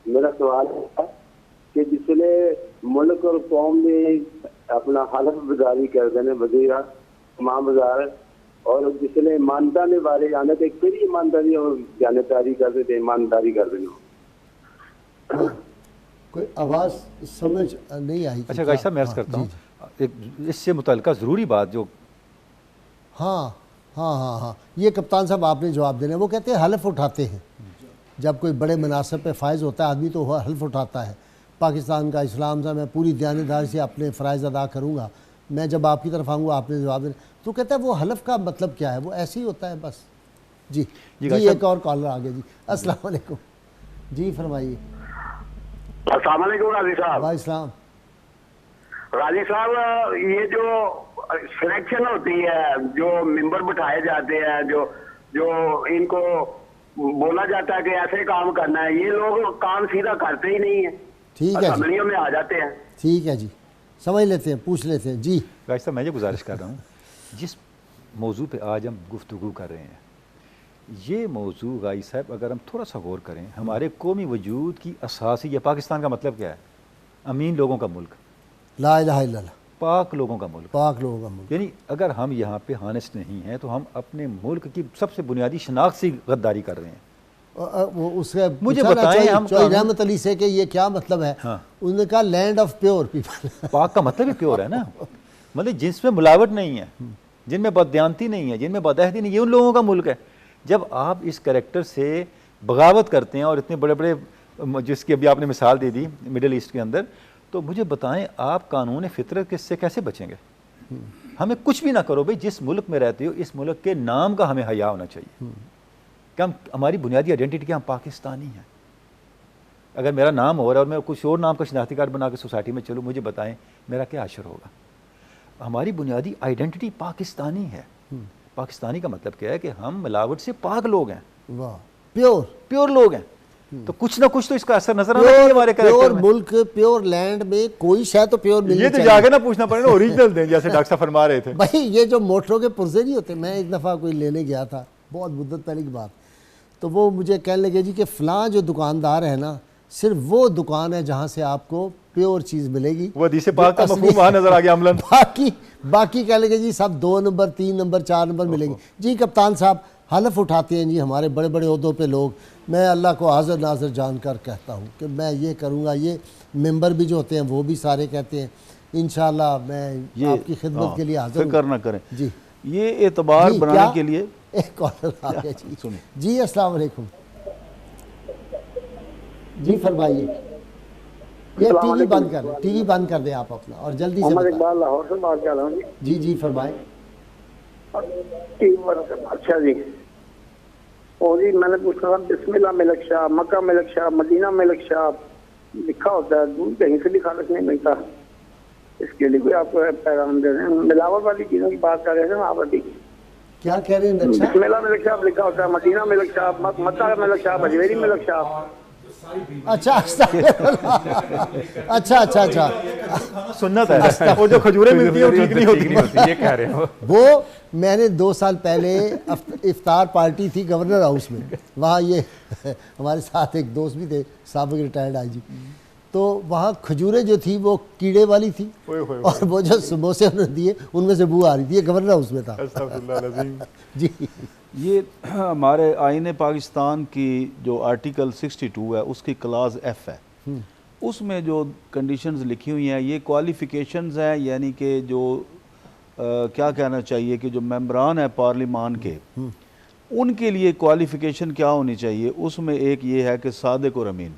میرا سوال ہے کہ جس نے ملک اور قوم میں اپنا حلف برداری کر دینے وزیر تمام وزار اور جس نے ایمانداری بارے جانے تھے کہڑی ایمانداری اور جانکاری کرتے تھے ایمانداری کر دینا۔ کوئی آواز سمجھ نہیں آئی۔ اچھا غازی صاحب میں عرض کرتا ہوں ایک اس سے متعلقہ ضروری بات جو ہاں ہاں ہاں ہاں یہ کپتان صاحب آپ نے جواب دینا ہے۔ وہ کہتے ہیں حلف اٹھاتے ہیں، جب کوئی بڑے مناصب پہ فائز ہوتا ہے آدمی تو وہ حلف اٹھاتا ہے، پاکستان کا اسلام سے میں پوری دیانتداری سے اپنے فرائض ادا کروں گا، میں جب آپ کی طرف آؤں گا آپ نے جواب دینا۔ تو کہتا ہے وہ حلف کا مطلب کیا ہے؟ وہ ایسے ہی ہوتا ہے بس۔ جی جی ایک اور کالر آگے جی۔ السلام علیکم جی فرمائیے۔ السلام علیکم غازی صاحب۔ وعلیکم السلام۔ غازی صاحب یہ جو سلیکشن ہوتی ہے، جو ممبر بٹھائے جاتے ہیں، جو ان کو بولا جاتا ہے کہ ایسے کام کرنا ہے، یہ لوگ کام سیدھا کرتے ہی نہیں ہیں، ٹھیک ہے جی، اسمبلیوں میں آ جاتے ہیں۔ ٹھیک ہے جی، سمجھ لیتے ہیں، پوچھ لیتے ہیں جی۔ غازی صاحب میں یہ گزارش کر رہا ہوں جس موضوع پہ آج ہم گفتگو کر رہے ہیں یہ موضوع غازی صاحب اگر ہم تھوڑا سا غور کریں، ہمارے قومی وجود کی اساس ہی یہ پاکستان کا مطلب کیا ہے؟ امین لوگوں کا ملک، لا الہ الا اللہ، پاک لوگوں کا ملک، پاک لوگوں کا ملک۔ یعنی اگر ہم یہاں پہ ہانسٹ نہیں ہیں تو ہم اپنے ملک کی سب سے بنیادی شناخت سے غداری کر رہے ہیں۔ وہ اس کا مجھے بتائیں ہم چوئی رحمت علی سے کہ یہ کیا مطلب ہے؟ انہوں نے کہا لینڈ آف پیور پیپل۔ پاک کا مطلب ہی پیور ہے نا، مطلب جس میں ملاوٹ نہیں ہے، جن میں بددیانتی نہیں ہے، جن میں بدعہدی نہیں، یہ ان لوگوں کا ملک ہے۔ جب آپ اس کریکٹر سے بغاوت کرتے ہیں اور اتنے بڑے بڑے جس کی ابھی آپ نے مثال دے دی مڈل ایسٹ کے اندر، تو مجھے بتائیں آپ قانون فطرت سے کیسے بچیں گے؟ ہمیں کچھ بھی نہ کرو بھائی، جس ملک میں رہتے ہو اس ملک کے نام کا ہمیں حیا ہونا چاہیے کہ ہم ہماری بنیادی آئیڈینٹی کہ ہم پاکستانی ہیں۔ اگر میرا نام ہو رہا ہے اور میں کچھ اور نام کا شناختی کارڈ بنا کے سوسائٹی میں چلوں، مجھے بتائیں میرا کیا اثر ہوگا؟ ہماری بنیادی آئیڈینٹی پاکستانی ہے۔ پاکستانی کا مطلب کیا ہے کہ ہم ملاوٹ سے پاک لوگ ہیں، واہ، پیور پیور لوگ ہیں، تو کچھ نہ کچھ تو اس کا اثر نظر آنا چاہیے ہمارے پیور کریکٹر میں۔ ملک، پیور لینڈ میں کوئی شے تو پیور ملنی یہ تو چاہیے۔ جا کے نہ پوچھنا پڑے نا، اوریجنل دیں جیسے ڈاکٹر صاحب فرما رہے تھے۔ بھائی یہ جو موٹروں کے پرزے نہیں ہوتے، میں ایک دفعہ کوئی لینے گیا تھا، بہت مدت پہلے کی بات، تو وہ مجھے کہنے لگے جی کہ فلاں جو دکاندار ہے نا، صرف وہ دکان ہے جہاں سے آپ کو پیور چیز ملے گی. وہ حدیث پاک کا جو مفہوم وہاں نظر آ گیا عملاً. باقی کہہ لیں گے جی سب 2 نمبر 3 نمبر 4 نمبر ملیں گے. جی کپتان صاحب حلف اٹھاتے ہیں جی ہمارے بڑے بڑے عہدوں پہ لوگ, میں اللہ کو حاضر ناظر جان کر کہتا ہوں کہ میں یہ کروں گا. یہ ممبر بھی جو ہوتے ہیں وہ بھی سارے کہتے ہیں انشاءاللہ میں آپ کی خدمت کے لیے حاضر ہوں. فکر نہ کریں. جی یہ اعتبار جی، بنانے کیا؟ کے لیے ایک کالر آ گیا جی. سنیں. جی السلام علیکم. جی فرمائیے. یہ ٹی وی بند کر دیں, ٹی وی بند کر دیں آپ اپنا اور جلدی سے محمد بتائیں. اقبال لاہور سے بات کر رہا ہوں جی جی فرمائیں. اچھا جی. اور جی میں نے پوچھا تھا بسم اللہ ملک شاہ, مکہ ملک شاہ, مدینہ ملک شاہ لکھا ہوتا ہے, دودھ کہیں سے بھی خالص نہیں ملتا. اس کے لیے کوئی آپ کو پیغام دے رہے ہیں. ملاوٹ والی چیزوں کی بات کر رہے تھے نا آپ ابھی. کیا کہہ رہے ہیں اچھا؟ بسم اللہ ملک شاہ لکھا ہوتا ہے, مدینہ ملک شاہ, مکہ ملک شاہ, بجویری ملک شاہ. اچھا اچھا اچھا اچھا سنت ہے, وہ جو کھجوریں ملتی ہیں وہ ٹھیک نہیں ہوتی. یہ کہہ رہے ہیں وہ میں نے 2 سال پہلے افطار پارٹی تھی گورنر ہاؤس میں, وہاں یہ ہمارے ساتھ ایک دوست بھی تھے سابق ریٹائرڈ آئی جی, تو وہاں کھجوریں جو تھی وہ کیڑے والی تھی اور وہ جو سموسے انہوں نے دیے ان میں سے بو آ رہی تھی. یہ گورنر ہاؤس میں تھا. جی یہ ہمارے آئین پاکستان کی جو آرٹیکل 62 ہے اس کی کلاز ایف ہے, اس میں جو کنڈیشنز لکھی ہوئی ہیں یہ کوالیفیکیشنز ہیں, یعنی کہ جو کیا کہنا چاہیے کہ جو ممبران ہیں پارلیمان کے ان کے لیے کوالیفیکیشن کیا ہونی چاہیے. اس میں ایک یہ ہے کہ صادق اور امین.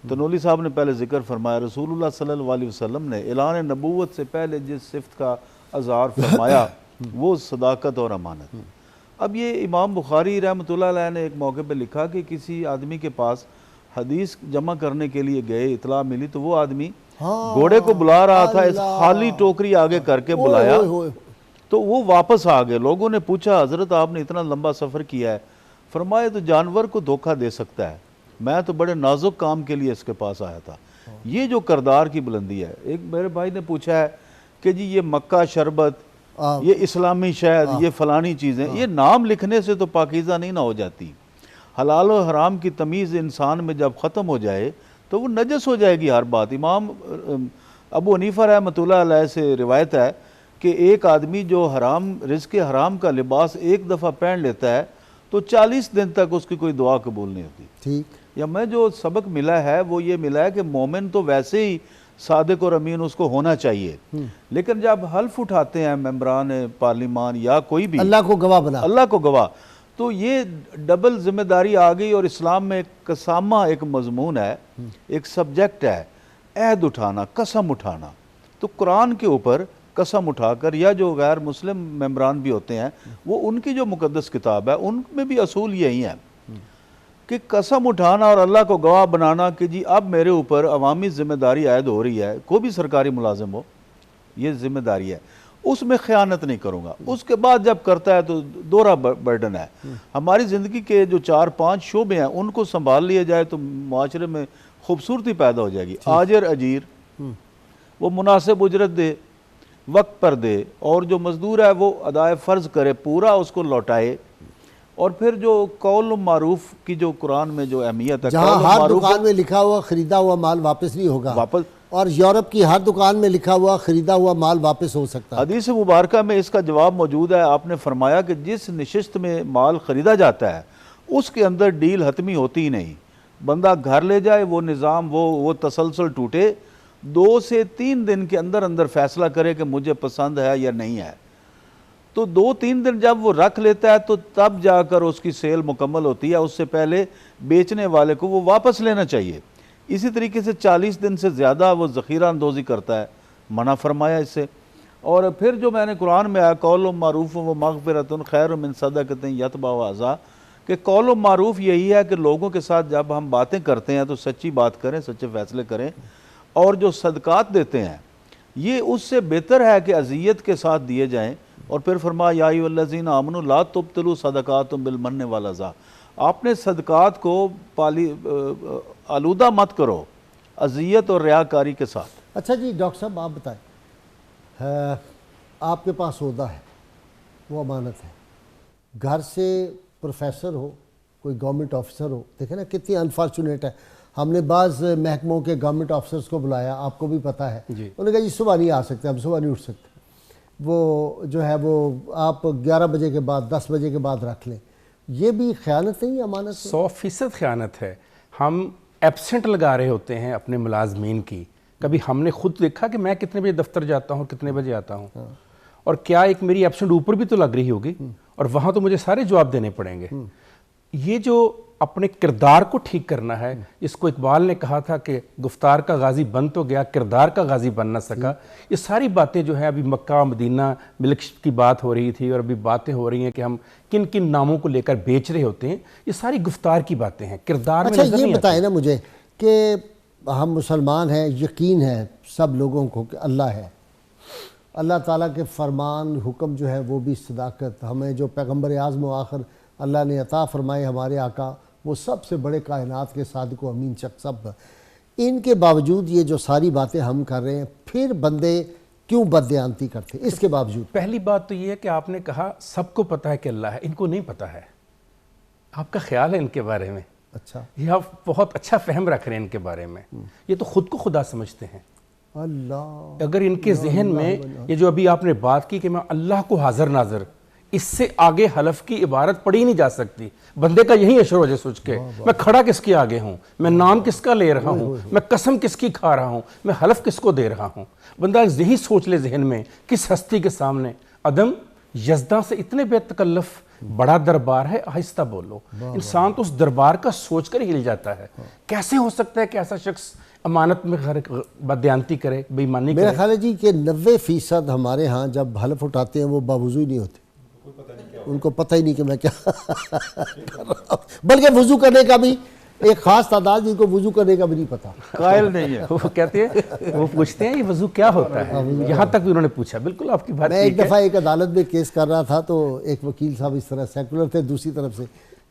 تنولی صاحب نے پہلے ذکر فرمایا رسول اللہ صلی اللہ علیہ وسلم نے اعلان نبوت سے پہلے جس صفت کا اظہار فرمایا وہ صداقت اور امانت. اب یہ امام بخاری رحمۃ اللہ علیہ نے ایک موقع پہ لکھا کہ کسی آدمی کے پاس حدیث جمع کرنے کے لیے گئے, اطلاع ملی تو وہ آدمی گھوڑے کو بلا رہا تھا, اس خالی ٹوکری آگے کر کے بلایا تو وہ واپس آ گئے. لوگوں نے پوچھا حضرت آپ نے اتنا لمبا سفر کیا ہے, فرمایا تو جانور کو دھوکہ دے سکتا ہے, میں تو بڑے نازک کام کے لیے اس کے پاس آیا تھا. یہ جو کردار کی بلندی ہے. ایک میرے بھائی نے پوچھا ہے کہ جی یہ مکہ شربت, یہ اسلامی شہد, یہ فلانی چیزیں, یہ نام لکھنے سے تو پاکیزہ نہیں نہ ہو جاتی. حلال و حرام کی تمیز انسان میں جب ختم ہو جائے تو وہ نجس ہو جائے گی ہر بات. امام ابو حنیفہ رحمۃ اللہ علیہ سے روایت ہے کہ ایک آدمی جو حرام رزق حرام کا لباس ایک دفعہ پہن لیتا ہے تو 40 دن تک اس کی کوئی دعا قبول نہیں ہوتی. ٹھیک. یا میں جو سبق ملا ہے وہ یہ ملا ہے کہ مومن تو ویسے ہی صادق اور امین اس کو ہونا چاہیے, لیکن جب حلف اٹھاتے ہیں ممبران پارلیمان یا کوئی بھی اللہ کو گواہ بنا, اللہ کو گواہ, تو یہ ڈبل ذمہ داری آ گئی. اور اسلام میں ایک قسامہ ایک مضمون ہے, ایک سبجیکٹ ہے عہد اٹھانا, قسم اٹھانا. تو قرآن کے اوپر قسم اٹھا کر, یا جو غیر مسلم ممبران بھی ہوتے ہیں وہ ان کی جو مقدس کتاب ہے ان میں بھی اصول یہی ہیں کہ قسم اٹھانا اور اللہ کو گواہ بنانا کہ جی اب میرے اوپر عوامی ذمہ داری عائد ہو رہی ہے, کوئی بھی سرکاری ملازم ہو یہ ذمہ داری ہے, اس میں خیانت نہیں کروں گا. اس کے بعد جب کرتا ہے تو دوہرا برڈن ہے. ہماری زندگی کے جو 4-5 شعبے ہیں ان کو سنبھال لیا جائے تو معاشرے میں خوبصورتی پیدا ہو جائے گی. آجر اجیر وہ مناسب اجرت دے, وقت پر دے, اور جو مزدور ہے وہ ادائے فرض کرے, پورا اس کو لوٹائے. اور پھر جو قول معروف کی جو قرآن میں جو اہمیت ہے, جہاں ہر دکان میں لکھا ہوا خریدا ہوا مال واپس نہیں ہوگا, واپس, اور یورپ کی ہر دکان میں لکھا ہوا خریدا ہوا مال واپس ہو سکتا ہے. حدیث مبارکہ میں اس کا جواب موجود ہے. آپ نے فرمایا کہ جس نشست میں مال خریدا جاتا ہے اس کے اندر ڈیل حتمی ہوتی ہی نہیں. بندہ گھر لے جائے, وہ نظام وہ تسلسل ٹوٹے, 2 سے 3 دن کے اندر اندر فیصلہ کرے کہ مجھے پسند ہے یا نہیں ہے. تو 2-3 دن جب وہ رکھ لیتا ہے تو تب جا کر اس کی سیل مکمل ہوتی ہے. اس سے پہلے بیچنے والے کو وہ واپس لینا چاہیے. اسی طریقے سے 40 دن سے زیادہ وہ ذخیرہ اندوزی کرتا ہے, منع فرمایا اس سے. اور پھر جو میں نے قرآن میں آیا قول معروف و مغفرۃ خیر من صدقۃ یتبعها اذی, کہ قول معروف یہی ہے کہ لوگوں کے ساتھ جب ہم باتیں کرتے ہیں تو سچی بات کریں, سچے فیصلے کریں, اور جو صدقات دیتے ہیں یہ اس سے بہتر ہے کہ اذیت کے ساتھ دیے جائیں. اور پھر فرمایا یا ایھا الذین آمنوا لا تبطلوا صدقاتکم بالمن والاذی, آپ نے صدقات کو آلودہ مت کرو اذیت اور ریاکاری کے ساتھ. اچھا جی ڈاکٹر صاحب آپ بتائیں, آپ کے پاس عہدہ ہے, وہ امانت ہے, گھر سے پروفیسر ہو, کوئی گورنمنٹ آفیسر ہو, دیکھیں نا کتنی انفارچونیٹ ہے. ہم نے بعض محکموں کے گورنمنٹ آفیسرز کو بلایا، آپ کو بھی پتہ ہے، انہوں نے کہا جی صبح نہیں آ سکتے، ہم صبح نہیں اٹھ سکتے، وہ جو ہے وہ آپ 11 بجے کے بعد 10 بجے کے بعد رکھ لیں۔ یہ بھی خیانت نہیں ہے امانت سے؟ 100% خیانت ہے۔ ہم ایبسنٹ لگا رہے ہوتے ہیں اپنے ملازمین کی، کبھی ہم نے خود دیکھا کہ میں کتنے بجے دفتر جاتا ہوں، کتنے بجے آتا ہوں، اور کیا ایک میری ایبسنٹ اوپر بھی تو لگ رہی ہوگی، اور وہاں تو مجھے سارے جواب دینے پڑیں گے۔ یہ جو اپنے کردار کو ٹھیک کرنا ہے، جس کو اقبال نے کہا تھا کہ گفتار کا غازی بن تو گیا، کردار کا غازی بن نہ سکا، یہ ساری باتیں جو ہیں ابھی مکہ مدینہ ملک کی بات ہو رہی تھی، اور ابھی باتیں ہو رہی ہیں کہ ہم کن کن ناموں کو لے کر بیچ رہے ہوتے ہیں، یہ ساری گفتار کی باتیں ہیں، کردار میں نظر اچھا نہیں یہ آتی۔ بتائیں نا مجھے کہ ہم مسلمان ہیں، یقین ہے سب لوگوں کو کہ اللہ ہے، اللہ تعالیٰ کے فرمان حکم جو ہے وہ بھی صداقت، ہمیں جو پیغمبر اعظم و آخر اللہ نے عطا فرمائے ہمارے آقا، وہ سب سے بڑے کائنات کے صادق و امین شخص سب، ان کے باوجود یہ جو ساری باتیں ہم کر رہے ہیں، پھر بندے کیوں بددیانتی کرتے اس کے باوجود؟ پہلی بات تو یہ ہے کہ آپ نے کہا سب کو پتہ ہے کہ اللہ ہے، ان کو نہیں پتہ ہے، آپ کا خیال ہے ان کے بارے میں، اچھا یہ آپ بہت اچھا فہم رکھ رہے ہیں ان کے بارے میں، یہ تو خود کو خدا سمجھتے ہیں۔ اللہ، اگر ان کے ذہن میں یہ جو ابھی آپ نے بات کی کہ میں اللہ کو حاضر ناظر، اس سے آگے حلف کی عبارت پڑھی نہیں جا سکتی، بندے کا یہی اشر ہو جائے سوچ کے میں کھڑا کس کے آگے ہوں، میں نام کس کا لے رہا ہوں، میں قسم کس کی کھا رہا ہوں، میں حلف کس کو دے رہا ہوں، بندہ یہی سوچ لے ذہن میں کس ہستی کے سامنے عدم یزداں سے اتنے بے تکلف بڑا دربار ہے، آہستہ بولو، انسان تو اس دربار کا سوچ کر ہل جاتا ہے۔ کیسے ہو سکتا ہے کہ ایسا شخص امانت میں بددیانتی کرے، بے ایمانی کرے؟ میرا خیال ہے جی کہ 90% ہمارے ہاں جب حلف اٹھاتے ہیں وہ باوضو ہی نہیں ہوتے، ان کو پتہ ہی نہیں کہ میں کیا کر رہا ہوں، بلکہ وضو کرنے کا بھی ایک خاص تعداد جن کو وضو کرنے کا بھی نہیں پتا، قائل نہیں ہے۔ وہ کہتے ہیں، وہ پوچھتے ہیں یہ وضو کیا ہوتا ہے، یہاں تک بھی انہوں نے پوچھا۔ بالکل آپ کی بات میں ایک ٹھیک ہے۔ دفعہ ایک عدالت میں کیس کر رہا تھا تو ایک وکیل صاحب اس طرح سیکولر تھے دوسری طرف سے،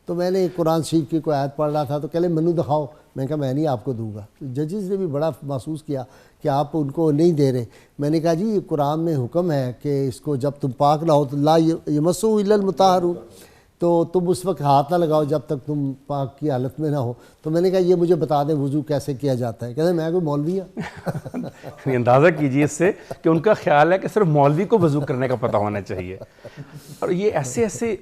تو میں نے قرآن شریف کی کوئی آیت پڑھ رہا تھا تو کہلے منو دکھاؤ، میں نے کہا میں نہیں آپ کو دوں گا۔ ججز نے بھی بڑا محسوس کیا کہ آپ ان کو نہیں دے رہے۔ میں نے کہا جی یہ قرآن میں حکم ہے کہ اس کو جب تم پاک نہ ہو تو لا یمسہ الا المطہرون، تو تم اس وقت ہاتھ نہ لگاؤ جب تک تم پاک کی حالت میں نہ ہو۔ تو میں نے کہا یہ مجھے بتا دیں وضو کیسے کیا جاتا ہے، کہتے ہیں میں کوئی مولوی ہوں۔ اندازہ کیجئے اس سے کہ ان کا خیال ہے کہ صرف مولوی کو وضو کرنے کا پتہ ہونا چاہیے، اور یہ ایسے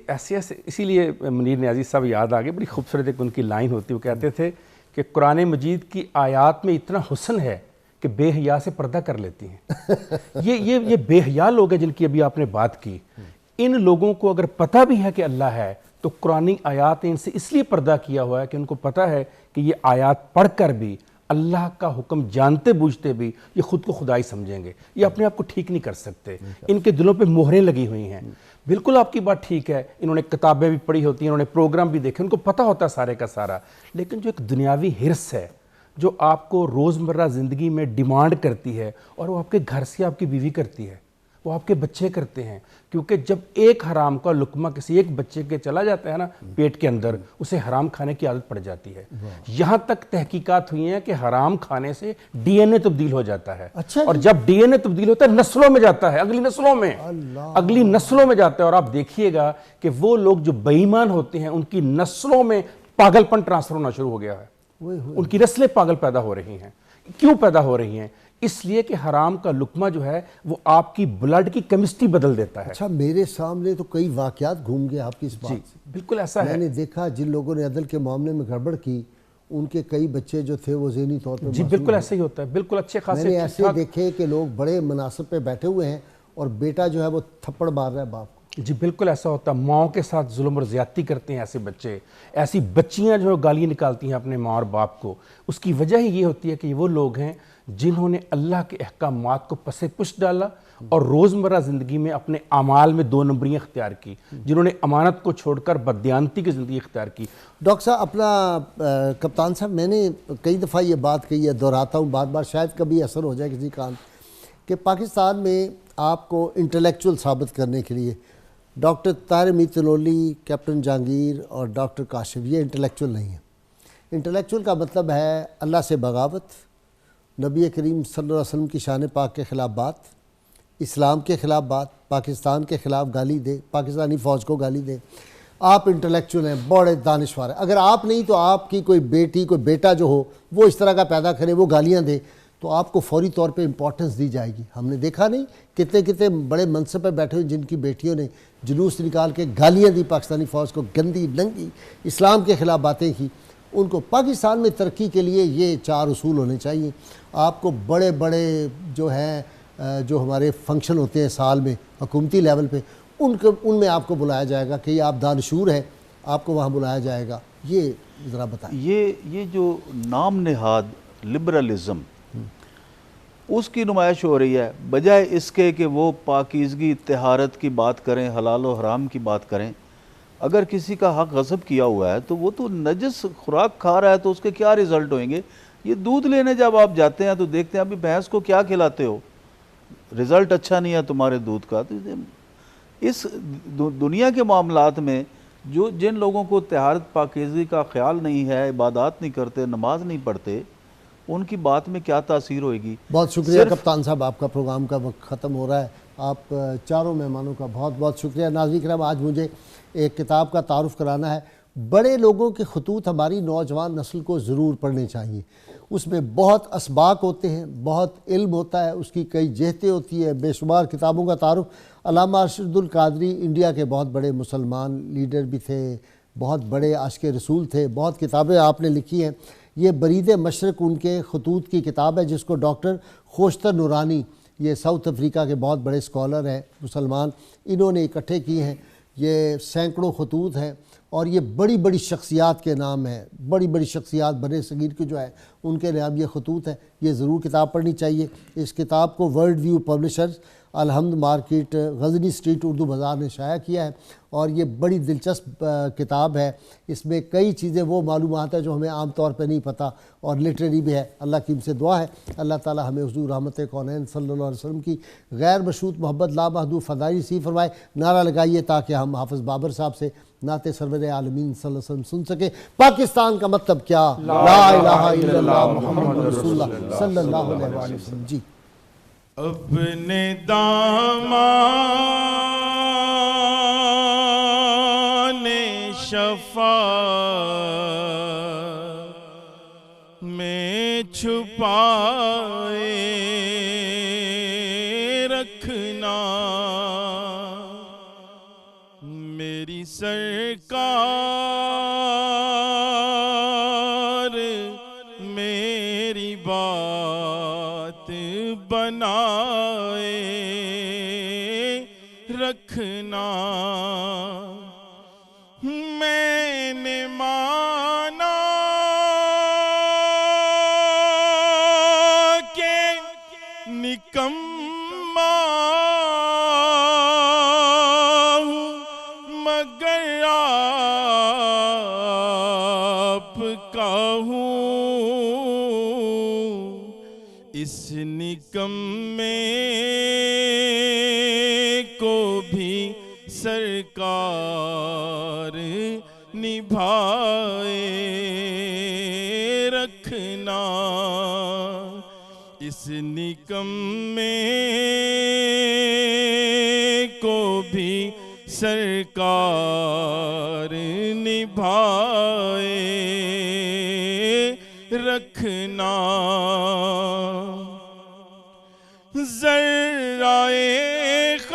اسی لیے منیر نیازی صاحب یاد آگے، بڑی خوبصورت ایک ان کی لائن ہوتی، وہ کہتے تھے کہ قرآن مجید کی آیات میں اتنا حسن ہے کہ بے حیا سے پردہ کر لیتی ہیں۔ یہ بے حیا لوگ ہیں جن کی ابھی آپ نے بات کی، ان لوگوں کو اگر پتہ بھی ہے کہ اللہ ہے تو قرآنی آیات نے ان سے اس لیے پردہ کیا ہوا ہے کہ ان کو پتہ ہے کہ یہ آیات پڑھ کر بھی اللہ کا حکم جانتے بوجھتے بھی یہ خود کو خدائی سمجھیں گے، یہ اپنے آپ کو ٹھیک نہیں کر سکتے، ان کے دلوں پہ مہریں لگی ہوئی ہیں۔ بالکل آپ کی بات ٹھیک ہے، انہوں نے کتابیں بھی پڑھی ہوتی ہیں، انہوں نے پروگرام بھی دیکھے، ان کو پتہ ہوتا ہے سارے کا سارا، لیکن جو ایک دنیاوی حرص ہے جو آپ کو روزمرہ زندگی میں ڈیمانڈ کرتی ہے، اور وہ آپ کے گھر سے آپ کی بیوی کرتی ہے، وہ آپ کے بچے کرتے ہیں، کیونکہ جب ایک حرام کا لقمہ کسی ایک بچے کے چلا جاتا ہے نا پیٹ کے اندر، اسے حرام کھانے کی عادت پڑ جاتی ہے۔ یہاں تک تحقیقات ہوئی ہیں کہ حرام کھانے سے ڈی این اے تبدیل ہو جاتا ہے، اور جب ڈی این اے تبدیل ہوتا ہے نسلوں میں جاتا ہے، اگلی نسلوں میں جاتا ہے، اور آپ دیکھیے گا کہ وہ لوگ جو بے ایمان ہوتے ہیں ان کی نسلوں میں پاگل پن ٹرانسفر ہونا شروع ہو گیا ہے، ان کی نسلیں پاگل پیدا ہو رہی ہیں۔ کیوں پیدا ہو رہی ہیں؟ اس لیے کہ حرام کا لقمہ جو ہے وہ آپ کی بلڈ کی کیمسٹری بدل دیتا ہے۔ اچھا میرے سامنے تو کئی واقعات گھوم گئے آپ کی اس بات سے، بالکل ایسا ہے۔ میں نے دیکھا جن لوگوں نے عدل کے معاملے میں گڑبڑ کی ان کے کئی بچے جو تھے وہ ذہنی طور پہ جی بالکل ایسا ہی ہوتا ہے، بالکل اچھے خاصے میں نے ایسے دیکھے کہ لوگ بڑے مناصب پہ بیٹھے ہوئے ہیں اور بیٹا جو ہے وہ تھپڑ مار رہا ہے باپ کو۔ جی بالکل ایسا ہوتا ہے، ماؤں کے ساتھ ظلم اور زیادتی کرتے ہیں ایسے بچے، ایسی بچیاں جو گالیاں نکالتی ہیں اپنے ماں اور باپ کو۔ اس کی وجہ ہی یہ ہوتی ہے کہ وہ لوگ ہیں جنہوں نے اللہ کے احکامات کو پس پشت ڈالا اور روزمرہ زندگی میں اپنے اعمال میں دو نمبریاں اختیار کی، جنہوں نے امانت کو چھوڑ کر بددیانتی کی زندگی اختیار کی۔ ڈاکٹر صاحب اپنا کپتان صاحب میں نے کئی دفعہ یہ بات کہی ہے، دہراتا ہوں بار بار، شاید کبھی اثر ہو جائے کسی کان، کہ پاکستان میں آپ کو انٹلیکچول ثابت کرنے کے لیے ڈاکٹر طاہر امید تلولی، کیپٹن جہانگیر اور ڈاکٹر کاشف یہ انٹلیکچول نہیں ہیں۔ انٹلیکچول کا مطلب ہے اللہ سے بغاوت، نبی کریم صلی اللہ علیہ وسلم کی شان پاک کے خلاف بات، اسلام کے خلاف بات، پاکستان کے خلاف گالی دے، پاکستانی فوج کو گالی دے۔ آپ انٹلیکچوئل ہیں، بڑے دانشور ہیں، اگر آپ نہیں تو آپ کی کوئی بیٹی کوئی بیٹا جو ہو وہ اس طرح کا پیدا کرے، وہ گالیاں دے، تو آپ کو فوری طور پہ امپورٹنس دی جائے گی۔ ہم نے دیکھا نہیں کتنے کتنے بڑے منصب پہ بیٹھے ہوئے جن کی بیٹیوں نے جلوس نکال کے گالیاں دی پاکستانی فوج کو، گندی ننگی اسلام کے خلاف باتیں کی۔ ان کو پاکستان میں ترقی کے لیے یہ 4 اصول ہونے چاہیے۔ آپ کو بڑے بڑے جو ہیں جو ہمارے فنکشن ہوتے ہیں سال میں حکومتی لیول پہ، ان میں آپ کو بلایا جائے گا کہ یہ آپ دانشور ہیں، آپ کو وہاں بلایا جائے گا۔ یہ ذرا بتائیں۔ یہ جو نام نہاد لبرلزم اس کی نمائش ہو رہی ہے، بجائے اس کے کہ وہ پاکیزگی طہارت کی بات کریں، حلال و حرام کی بات کریں۔ اگر کسی کا حق غصب کیا ہوا ہے تو وہ تو نجس خوراک کھا رہا ہے، تو اس کے کیا رزلٹ ہوئیں گے؟ یہ دودھ لینے جب آپ جاتے ہیں تو دیکھتے ہیں ابھی بھینس کو کیا کھلاتے ہو، رزلٹ اچھا نہیں ہے تمہارے دودھ کا۔ تو اس دنیا کے معاملات میں جن لوگوں کو طہارت پاکیزگی کا خیال نہیں ہے، عبادات نہیں کرتے، نماز نہیں پڑھتے، ان کی بات میں کیا تاثیر ہوئے گی؟ بہت شکریہ کپتان صاحب، آپ کا پروگرام کا وقت ختم ہو رہا ہے۔ آپ چاروں مہمانوں کا بہت بہت شکریہ۔ ناظرین کرام، آج مجھے ایک کتاب کا تعارف کرانا ہے۔ بڑے لوگوں کے خطوط ہماری نوجوان نسل کو ضرور پڑھنے چاہیے۔ اس میں بہت اسباق ہوتے ہیں، بہت علم ہوتا ہے، اس کی کئی جہتیں ہوتی ہے، بے شمار کتابوں کا تعارف۔ علامہ ارشد القادری انڈیا کے بہت بڑے مسلمان لیڈر بھی تھے، بہت بڑے عاشق رسول تھے، بہت کتابیں آپ نے لکھی ہیں۔ یہ برید مشرق ان کے خطوط کی کتاب ہے، جس کو ڈاکٹر خوشتر نورانی، یہ ساؤتھ افریقہ کے بہت بڑے اسکالر ہیں مسلمان، انہوں نے اکٹھے کی ہیں۔ یہ سینکڑوں خطوط ہیں اور یہ بڑی بڑی شخصیات کے نام ہیں، بڑی بڑی شخصیات برِ صغیر کے جو ہے ان کے نام یہ خطوط ہیں۔ یہ ضرور کتاب پڑھنی چاہیے۔ اس کتاب کو ورلڈ ویو پبلشرز الحمد مارکیٹ غزنی اسٹریٹ اردو بازار نے شائع کیا ہے، اور یہ بڑی دلچسپ کتاب ہے۔ اس میں کئی چیزیں وہ معلومات ہیں جو ہمیں عام طور پہ نہیں پتہ، اور لٹریری بھی ہے۔ اللہ کی ان سے دعا ہے اللہ تعالی ہمیں حضور رحمت کونین صلی اللہ علیہ وسلم کی غیر مشروط محبت لامحدود فضائی نصیب فرمائے۔ نعرہ لگائیے تاکہ ہم حافظ بابر صاحب سے نعت سرور عالمین صلی اللہ علیہ وسلم سن سکیں۔ پاکستان کا مطلب کیا؟ لا الہ الا اللہ محمد رسول اللہ صلی اللہ علیہ وسلم۔ جی اپنے دامان شفا میں چھپائے رکھنا، میری سرکار میری بات بنائے رکھنا۔ میں نے مانا کہ نکما ہوں، مگر آپ کا ہوں۔ اس نکمے کو بھی سرکار نبھائے رکھنا، اس نکمے کو بھی سرکار نبھائے رکھنا۔ ذرائے خاک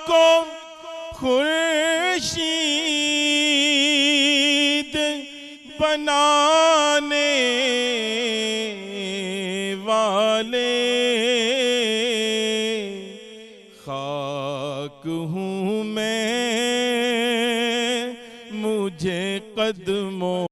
کو خورشید بنانے والے، خاک ہوں میں، مجھے قدموں